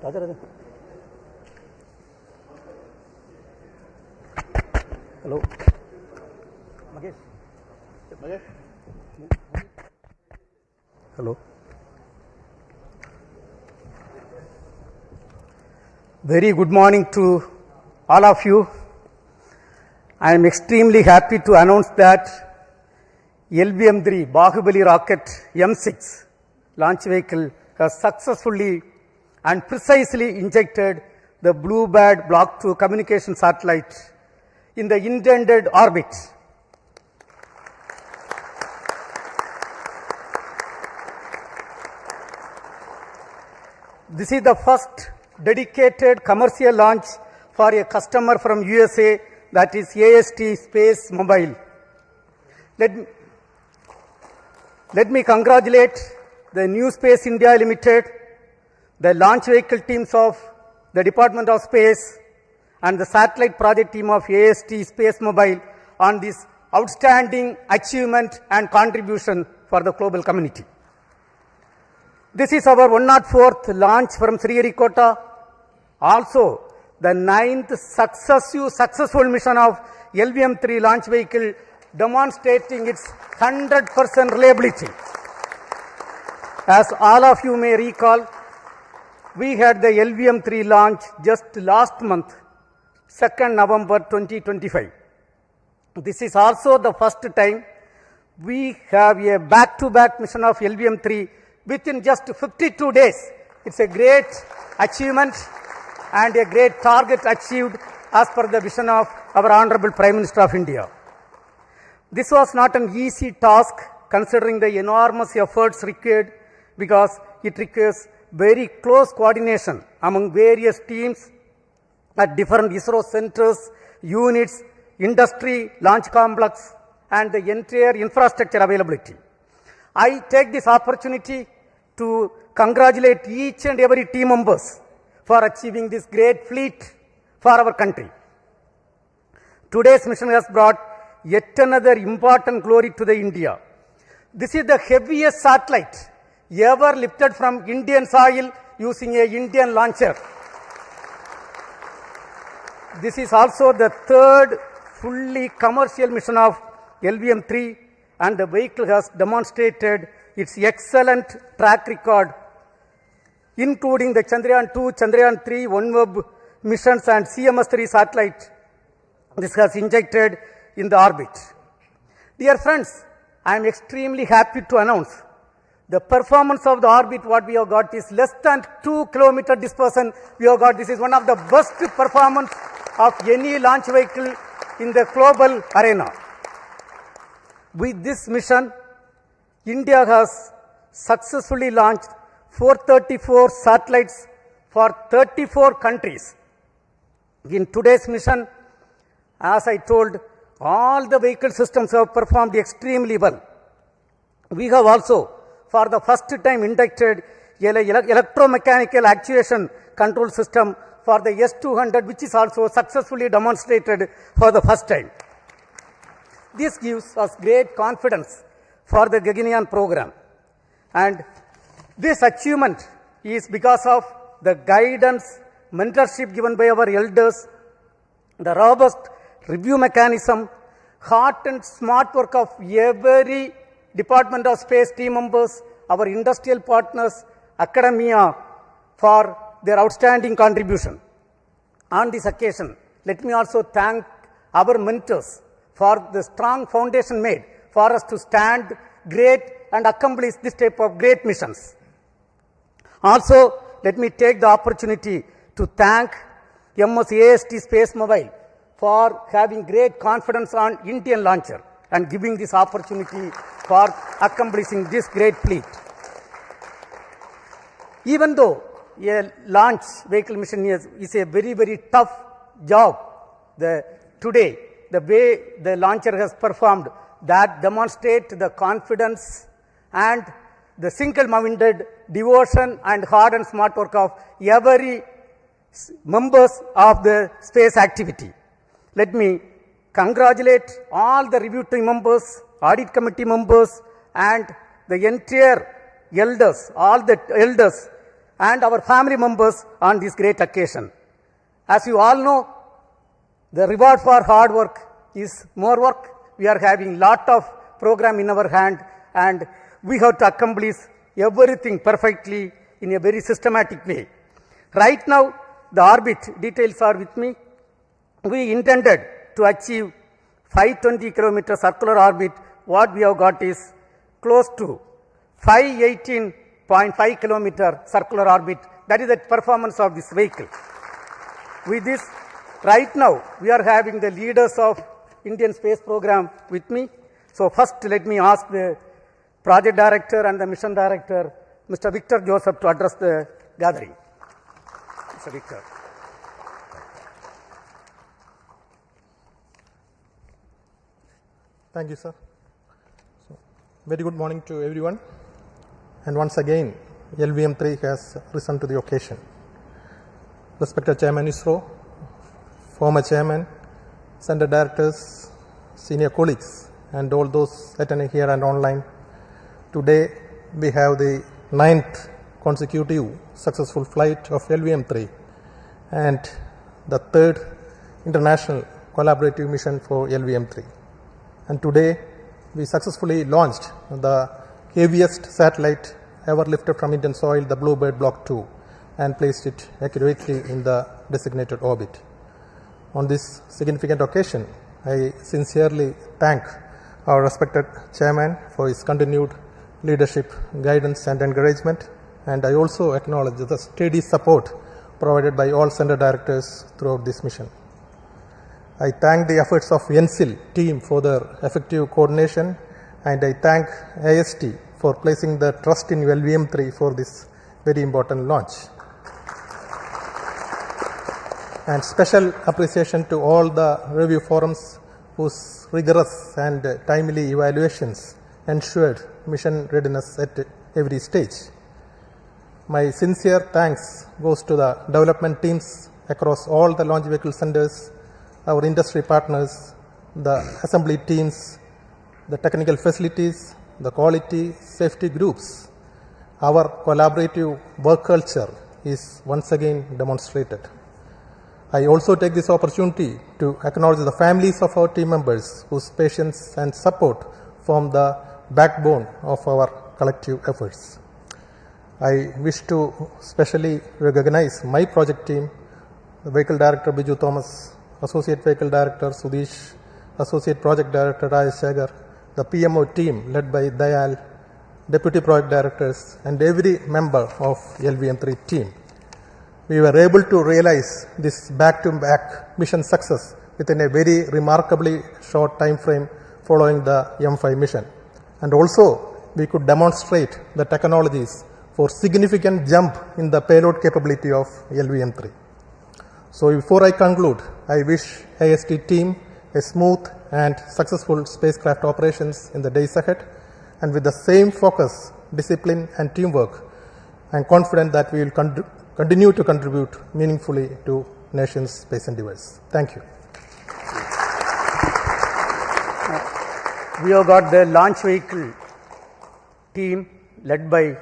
Hello. Hello. Very good morning to all of you. I am extremely happy to announce that LVM3 Bahubali rocket M6 launch vehicle has successfully and precisely injected the BlueBird Block-2 communication satellite in the intended orbit. This is the first dedicated commercial launch for a customer from USA, that is AST Space Mobile. Let me congratulate the New Space India Limited, the launch vehicle teams of the Department of Space, and the satellite project team of AST Space Mobile on this outstanding achievement and contribution for the global community. This is our 104th launch from Sriharikota, also the 9th successful mission of LVM3 launch vehicle, demonstrating its 100% reliability. As all of you may recall, we had the LVM3 launch just last month, 2nd November 2025. This is also the first time we have a back-to-back mission of LVM3 within just 52 days. It's a great achievement and a great target achieved as per the vision of our Honorable Prime Minister of India. This was not an easy task considering the enormous efforts required, because it requires very close coordination among various teams at different ISRO centers, units, industry, launch complex, and the entire infrastructure availability. I take this opportunity to congratulate each and every team members for achieving this great feat for our country. Today's mission has brought yet another important glory to the India. This is the heaviest satellite ever lifted from Indian soil using an Indian launcher. This is also the third fully commercial mission of LVM3, and the vehicle has demonstrated its excellent track record, including the Chandrayaan-2, Chandrayaan-3, OneWeb missions and CMS-3 satellite. This has injected in the orbit. Dear friends, I am extremely happy to announce the performance of the orbit. What we have got is less than 2 kilometer dispersion. We have got, this is one of the best performance of any launch vehicle in the global arena. With this mission, India has successfully launched 434 satellites for 34 countries. In today's mission, as I told, all the vehicle systems have performed extremely well. We have also, for the first time, inducted electromechanical actuation control system for the S-200, which is also successfully demonstrated for the first time. This gives us great confidence for the Gaganyaan program. And this achievement is because of the guidance, mentorship given by our elders, the robust review mechanism, hard and smart work of every Department of Space team members, our industrial partners, academia, for their outstanding contribution. On this occasion, let me also thank our mentors for the strong foundation made for us to stand great and accomplish this type of great missions. Also, let me take the opportunity to thank AST Space Mobile for having great confidence on Indian launcher and giving this opportunity for accomplishing this great feat. Even though a launch vehicle mission is a very, very tough job, today, the way the launcher has performed, that demonstrate the confidence and the single-minded devotion and hard and smart work of every members of the space activity. Let me congratulate all the review team members, audit committee members, and the entire elders, all the elders and our family members on this great occasion. As you all know, the reward for hard work is more work. We are having lot of program in our hand, and we have to accomplish everything perfectly in a very systematic way. Right now, the orbit details are with me. We intended to achieve 520 kilometer circular orbit. What we have got is close to 518.5 kilometer circular orbit. That is the performance of this vehicle. With this, right now, we are having the leaders of Indian space program with me. So first, let me ask the project director and the mission director, Mr. Victor Joseph, to address the gathering. Mr. Victor. Thank you, sir. So, very good morning to everyone. And once again, LVM3 has risen to the occasion. Respected Chairman ISRO, former Chairman, Center Directors, senior colleagues, and all those attending here and online. Today, we have the 9th consecutive successful flight of LVM3 and the 3rd international collaborative mission for LVM3. And today, we successfully launched the heaviest satellite ever lifted from Indian soil, the BlueBird Block-2, and placed it accurately in the designated orbit. On this significant occasion, I sincerely thank our respected Chairman for his continued leadership, guidance and encouragement, and I also acknowledge the steady support provided by all Center Directors throughout this mission. I thank the efforts of NSIL team for their effective coordination, and I thank AST for placing the trust in LVM3 for this very important launch. And special appreciation to all the review forums whose rigorous and timely evaluations ensured mission readiness at every stage. My sincere thanks goes to the development teams across all the launch vehicle centers, our industry partners, the assembly teams, the technical facilities, the quality safety groups. Our collaborative work culture is once again demonstrated. I also take this opportunity to acknowledge the families of our team members whose patience and support form the backbone of our collective efforts. I wish to specially recognize my project team, the Vehicle Director Biju Thomas, Associate Vehicle Director Sudesh, Associate Project Director Rajesh Shagar, the PMO team led by Dayal, Deputy Project Directors, and every member of LVM3 team. We were able to realize this back-to-back mission success within a very remarkably short time frame following the M5 mission. And also, we could demonstrate the technologies for significant jump in the payload capability of LVM3. So before I conclude, I wish AST team a smooth and successful spacecraft operations in the days ahead, and with the same focus, discipline and teamwork, I am confident that we will continue to contribute meaningfully to nation's space endeavors. Thank you. We have got the launch vehicle team led by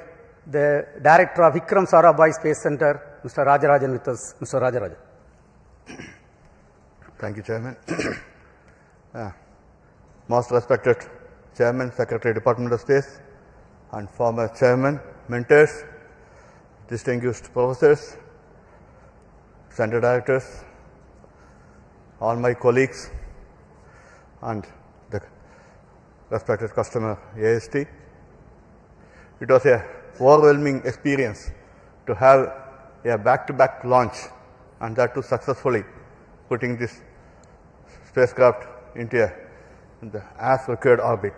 the Director of Vikram Sarabhai Space Center, Mr. Rajarajan with us. Mr. Rajarajan. Thank you, Chairman. Most respected Chairman, Secretary, Department of Space, and former Chairman, mentors, distinguished professors, Center Directors, all my colleagues, and the respected customer AST. It was a overwhelming experience to have a back-to-back launch, and that too successfully putting this spacecraft into the as required orbit.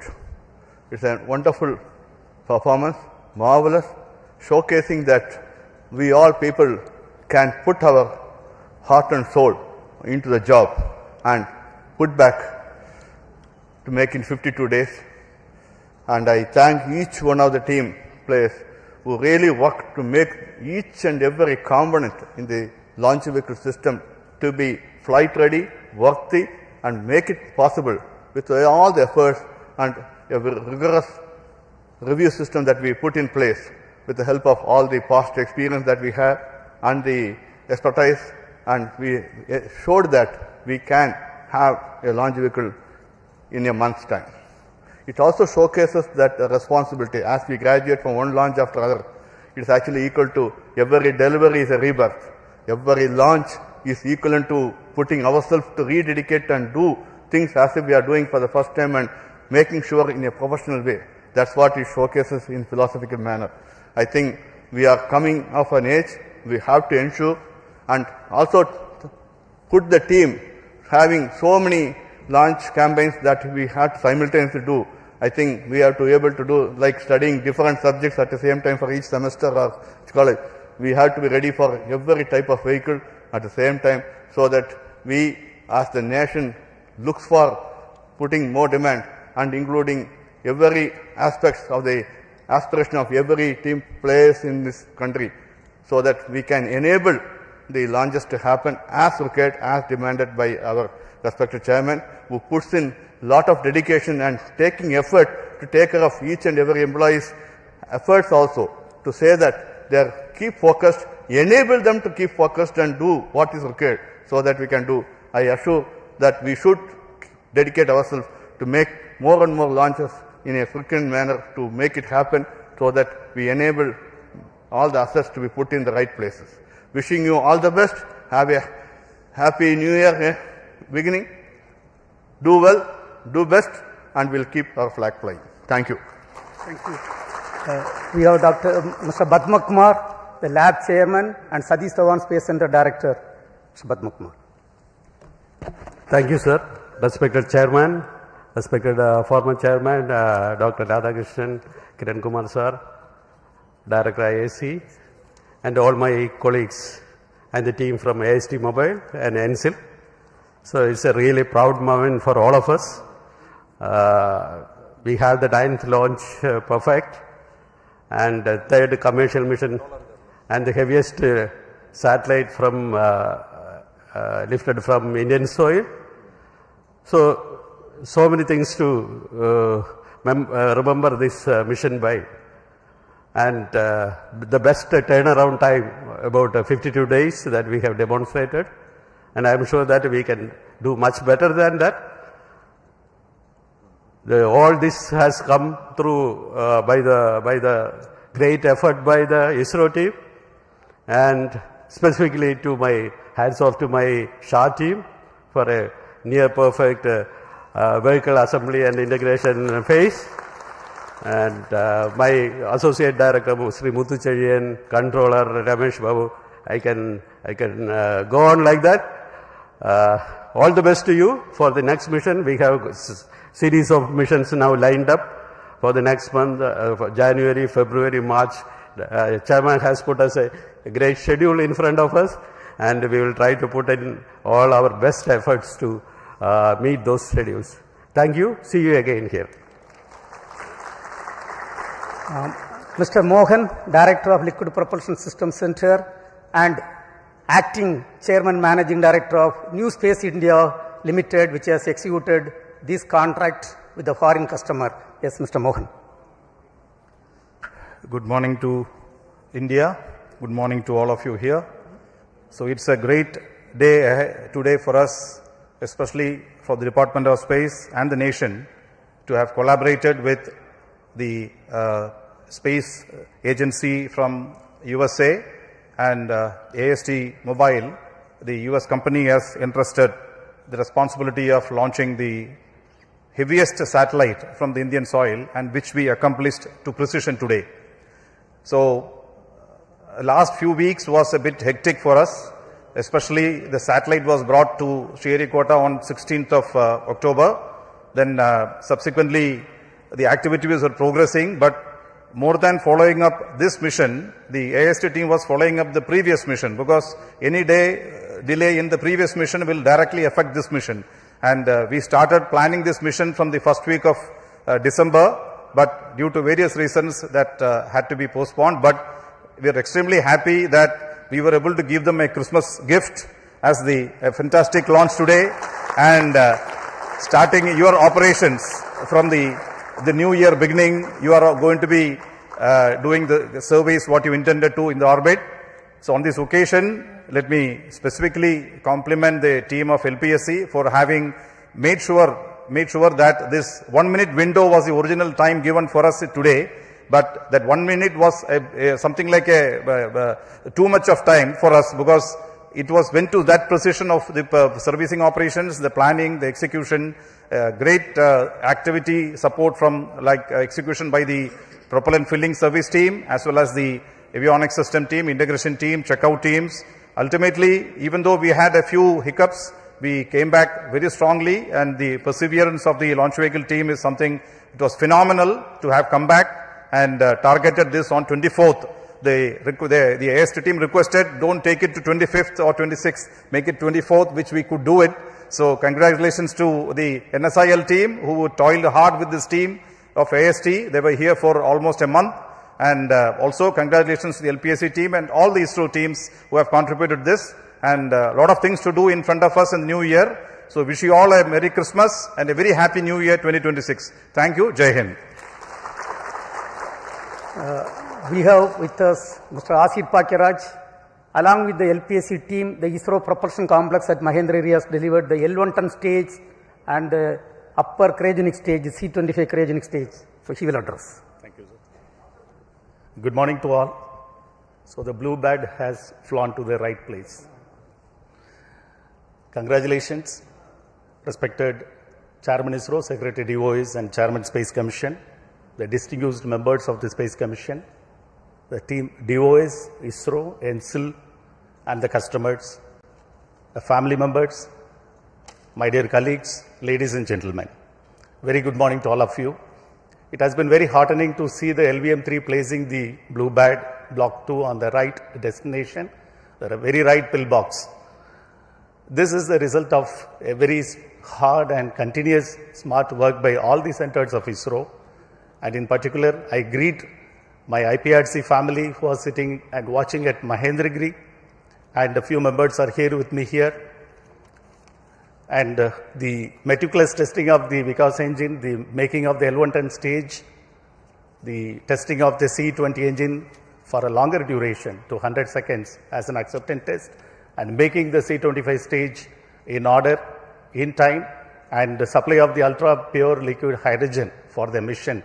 It's a wonderful performance, marvelous, showcasing that we all people can put our heart and soul into the job and put back to make in 52 days. And I thank each one of the team players who really worked to make each and every component in the launch vehicle system to be flight ready, worthy, and make it possible with all the efforts and a rigorous review system that we put in place. with the help of all the past experience that we have and the expertise, and we showed that we can have a launch vehicle in a month's time. It also showcases that responsibility as we graduate from one launch after other. It is actually equal to every delivery is a rebirth. Every launch is equivalent to putting ourselves to rededicate and do things as if we are doing for the first time and making sure in a professional way. That's what it showcases in philosophical manner. I think we are coming of an age, we have to ensure and also put the team having so many launch campaigns that we have to simultaneously do. I think we have to be able to do like studying different subjects at the same time for each semester or college. We have to be ready for every type of vehicle at the same time so that we as the nation looks for putting more demand and including every aspects of the aspiration of every team players in this country so that we can enable the launches to happen as required, as demanded by our respected chairman, who puts in lot of dedication and taking effort to take care of each and every employee's efforts also to say that they keep focused, enable them to keep focused and do what is required so that we can do. I assure that we should dedicate ourselves to make more and more launches in a frequent manner to make it happen so that we enable all the assets to be put in the right places. Wishing you all the best. Have a happy new year beginning. Do well, do best, and we'll keep our flag flying. Thank you. Thank you. We have Mr. Padma Kumar, the lab chairman, and Satish Dhawan, Space Center director. Mr. Padma Kumar. Thank you, sir. Respected chairman, respected former chairman, Dr. Radhakrishnan, Kiran Kumar sir, director IAC, and all my colleagues and the team from AST Mobile and NSIL. So it's a really proud moment for all of us. We have the 9th launch perfect and the 3rd commercial mission and the heaviest satellite from lifted from Indian soil. So many things to remember this mission by. And the best turnaround time, about 52 days that we have demonstrated. And I am sure that we can do much better than that. All this has come through by the great effort by the ISRO team, and specifically to my hats off to my SHA team for a near perfect vehicle assembly and integration phase. And my associate director, Sri Muthu Cheriyan, controller Ramesh Babu, I can go on like that. All the best to you for the next mission. We have series of missions now lined up for the next month, for January, February, March. Chairman has put us a great schedule in front of us, and we will try to put in all our best efforts to meet those schedules. Thank you. See you again here. Mr. Mohan, Director of Liquid Propulsion Systems Center and Acting Chairman Managing Director of New Space India Limited, which has executed this contract with the foreign customer. Yes, Mr. Mohan. Good morning to India. Good morning to all of you here. So it's a great day today for us, especially for the Department of Space and the nation, to have collaborated with the space agency from USA and AST Mobile. The US company has entrusted the responsibility of launching the heaviest satellite from the Indian soil, and which we accomplished to precision today. So last few weeks was a bit hectic for us, especially the satellite was brought to Sriharikota on 16th of October. Then subsequently the activities were progressing, but more than following up this mission, the AST team was following up the previous mission, because any delay in the previous mission will directly affect this mission. And we started planning this mission from the first week of December, but due to various reasons that had to be postponed. But we are extremely happy that we were able to give them a Christmas gift as a fantastic launch today, and starting your operations from the new year beginning, you are going to be doing the surveys what you intended to in the orbit. So on this occasion, let me specifically compliment the team of LPSC for having made sure that this 1 minute window was the original time given for us today, but that 1 minute was something like too much of time for us, because it went to that precision of the servicing operations, the planning, the execution, great activity support from execution by the propellant filling service team as well as the avionics system team, integration team, checkout teams. Ultimately, even though we had a few hiccups, we came back very strongly, and the perseverance of the launch vehicle team is something, it was phenomenal to have come back and targeted this on 24th. The AST team requested, don't take it to 25th or 26th, make it 24th, which we could do it. So congratulations to the NSIL team who toiled hard with this team of AST. They were here for almost a month. And also congratulations to the LPSC team and all the ISRO teams who have contributed this, and a lot of things to do in front of us in the new year. So wish you all a Merry Christmas and a very Happy New Year 2026. Thank you. Jai Hind. We have with us Mr. Asir Pakiraj. Along with the LPSC team, the ISRO propulsion complex at Mahendragiri has delivered the L1 ton stage and the upper cryogenic stage, C-25 cryogenic stage. So he will address. Thank you, sir. Good morning to all. So the BlueBird has flown to the right place. Congratulations, respected Chairman ISRO, Secretary DOIs and Chairman Space Commission, the distinguished members of the Space Commission, the team DOIs, ISRO, NSIL, and the customers, the family members, my dear colleagues, ladies and gentlemen. Very good morning to all of you. It has been very heartening to see the LVM3 placing the BlueBird Block-2 on the right destination, the very right pillbox. This is the result of a very hard and continuous smart work by all the centers of ISRO. And in particular, I greet my IPRC family who are sitting and watching at Mahendragiri, and a few members are here with me here. And the meticulous testing of the Vikas engine, the making of the L1 ton stage, the testing of the C20 engine for a longer duration to 100 seconds as an acceptance test, and making the C25 stage in order, in time, and the supply of the ultra pure liquid hydrogen for the mission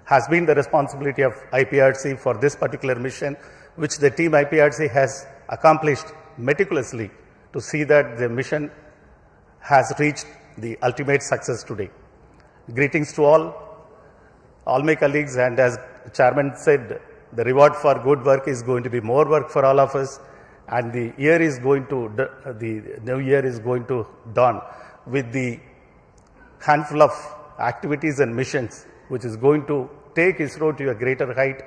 has been the responsibility of IPRC for this particular mission, which the team IPRC has accomplished meticulously to see that the mission has reached the ultimate success today. Greetings to all my colleagues, and as Chairman said, the reward for good work is going to be more work for all of us, and the new year is going to dawn with the handful of activities and missions which is going to take ISRO to a greater height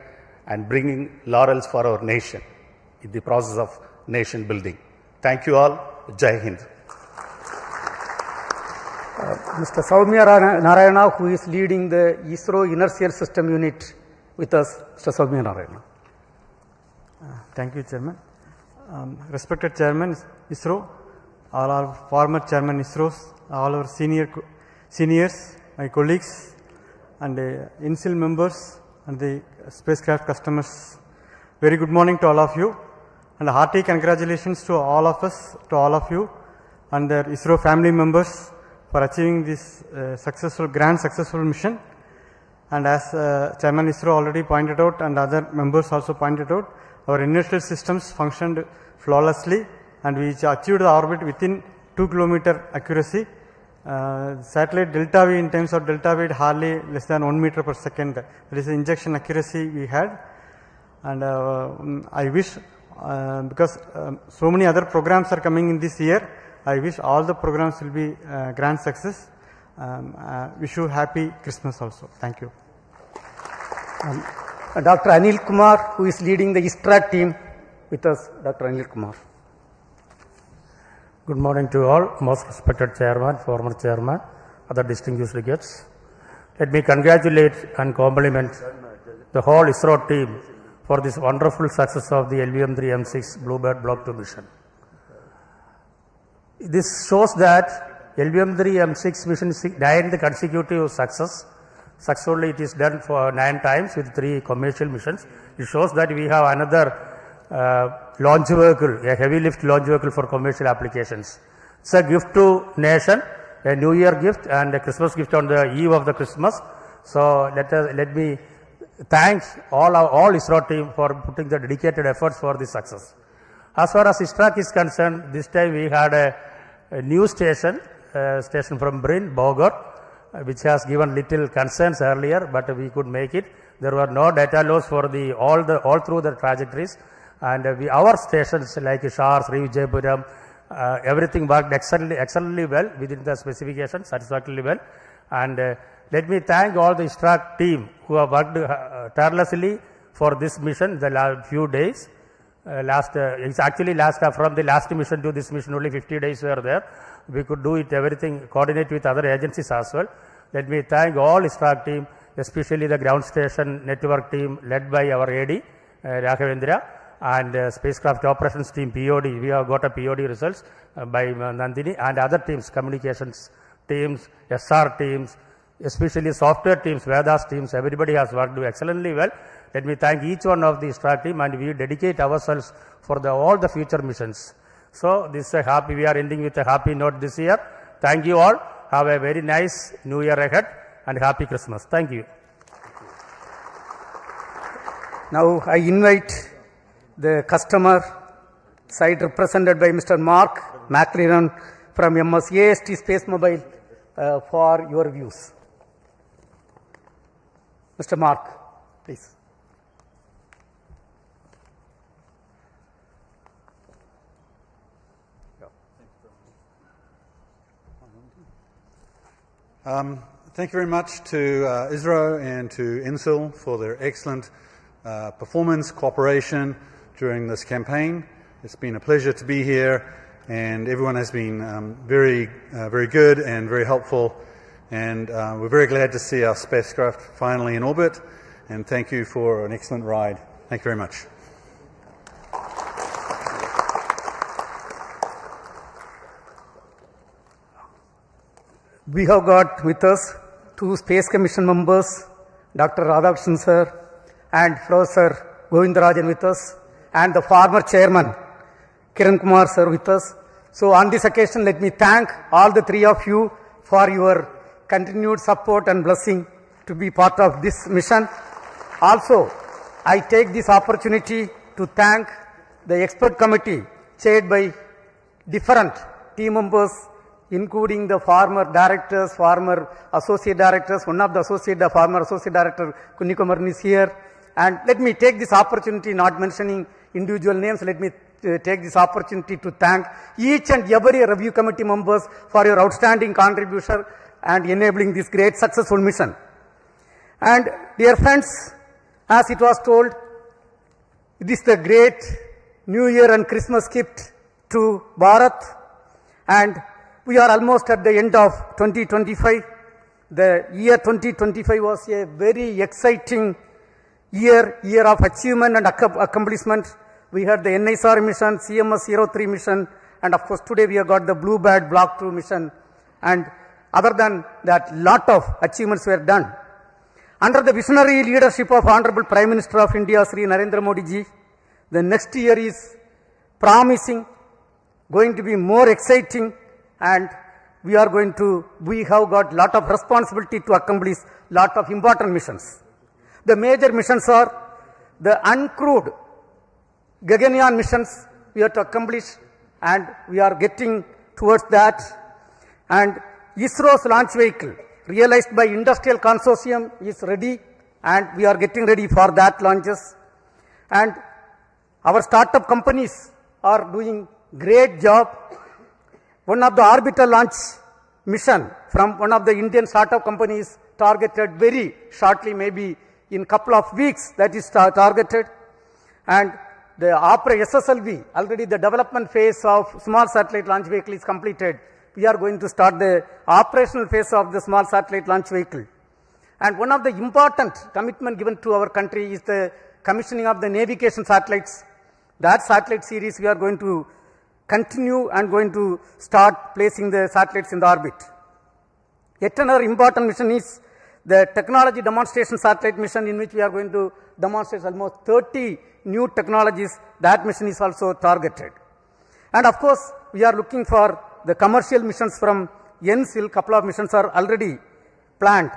and bringing laurels for our nation in the process of nation building. Thank you all. Jai Hind. Mr. Soumya Narayana, who is leading the ISRO Inertial System Unit with us. Mr. Soumya Narayana. Thank you, Chairman. Respected Chairman ISRO, all our former Chairman ISROs, all our seniors, my colleagues, and NSIL members and the spacecraft customers. Very good morning to all of you, and hearty congratulations to all of us, to all of you and their ISRO family members for achieving this grand successful mission. And as Chairman ISRO already pointed out and other members also pointed out, our inertial systems functioned flawlessly, and we achieved the orbit within 2 km accuracy. Satellite delta V, in terms of delta V, hardly less than 1 meter per second. That is the injection accuracy we had. And I wish, because so many other programs are coming in this year, I wish all the programs will be grand success. Wish you happy Christmas also. Thank you. Dr. Anil Kumar, who is leading the ISTRAC team with us. Dr. Anil Kumar. Good morning to all, most respected Chairman, former Chairman, other distinguished guests. Let me congratulate and compliment the whole ISRO team for this wonderful success of the LVM3-M6 BlueBird Block-2 mission. This shows that LVM3-M6 mission is 9th consecutive success Successfully it is done for 9 times with 3 commercial missions. It shows that we have another launch vehicle, a heavy lift launch vehicle for commercial applications. It's a gift to nation, a New Year gift and a Christmas gift on the eve of the Christmas. So let me thank all ISRO team for putting the dedicated efforts for this success. As far as ISRO is concerned, this time we had a new station from Brin, Bogor, which has given little concerns earlier, but we could make it. There were no data loss for all through the trajectories, and our stations like Shar, Sri Vijayapuram, everything worked excellently well within the specifications, satisfactorily well. And let me thank all the ISRO team who have worked tirelessly for this mission the last few days. It's actually from the last mission to this mission only 50 days were there. We could do it everything, coordinate with other agencies as well. Let me thank all ISRO team, especially the ground station network team led by our AD, Raghavendra, and spacecraft operations team, POD. We have got a POD results by Nandini, and other teams, communications teams, SR teams, especially software teams, Vedas teams, everybody has worked excellently well. Let me thank each one of the ISRO team, and we dedicate ourselves for all the future missions. So this is we are ending with a happy note this year. Thank you all. Have a very nice New Year ahead and happy Christmas. Thank you. Now I invite the customer side represented by Mr. Mark McLaren from AST Space Mobile for your views. Mr. Mark, please. Thank you very much to ISRO and to NSIL for their excellent performance, cooperation during this campaign. It's been a pleasure to be here, and everyone has been very good and very helpful, and we're very glad to see our spacecraft finally in orbit, and thank you for an excellent ride. Thank you very much. We have got with us 2 Space Commission members, Dr. Radhakrishnan sir and Professor Govindarajan with us, and the former chairman Kiran Kumar sir with us. So on this occasion, let me thank all the 3 of you for your continued support and blessing to be part of this mission. Also, I take this opportunity to thank the expert committee chaired by different team members, including the former directors, former associate directors. One of the former associate director, Kunnikumaran, is here. And let me take this opportunity, not mentioning individual names, let me take this opportunity to thank each and every review committee members for your outstanding contribution and enabling this great successful mission. And dear friends, as it was told, it is the great New Year and Christmas gift to Bharat, and we are almost at the end of 2025. The year 2025 was a very exciting year of achievement and accomplishment. We had the NISR mission, CMS-03 mission, and of course today we have got the BlueBird Block-2 mission. And other than that, lot of achievements were done. Under the visionary leadership of Honorable Prime Minister of India, Sri Narendra Modi ji, the next year is promising, going to be more exciting, and we have got lot of responsibility to accomplish lot of important missions. The major missions are the uncrewed Gaganyaan missions we have to accomplish, and we are getting towards that. And ISRO's launch vehicle, realized by industrial consortium, is ready, and we are getting ready for that launches. And our startup companies are doing great job. One of the orbital launch mission from one of the Indian startup companies targeted very shortly, maybe in couple of weeks, that is targeted. And the SSLV, already the development phase of small satellite launch vehicle is completed. We are going to start the operational phase of the small satellite launch vehicle. And one of the important commitment given to our country is the commissioning of the navigation satellites. That satellite series we are going to continue and going to start placing the satellites in the orbit. Yet another important mission is the technology demonstration satellite mission in which we are going to demonstrate almost 30 new technologies, that mission is also targeted. And of course, we are looking for the commercial missions from NSIL. Couple of missions are already planned.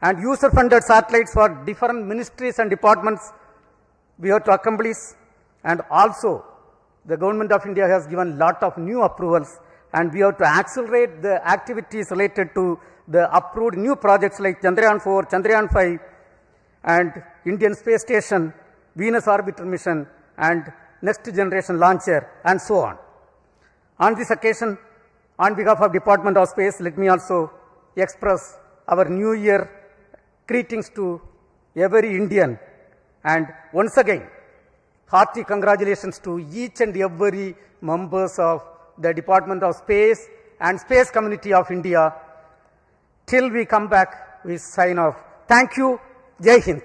And user-funded satellites for different ministries and departments we have to accomplish. And also, the government of India has given lot of new approvals, and we have to accelerate the activities related to the approved new projects like Chandrayaan-4, Chandrayaan-5, and Indian Space Station, Venus Orbiter Mission, and Next Generation Launcher, and so on. On this occasion, on behalf of Department of Space, let me also express our New Year greetings to every Indian, and once again, hearty congratulations to each and every members of the Department of Space and Space Community of India. Till we come back, we sign off. Thank you. Jai Hind.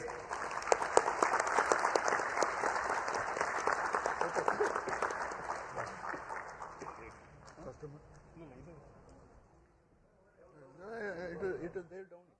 It is there down.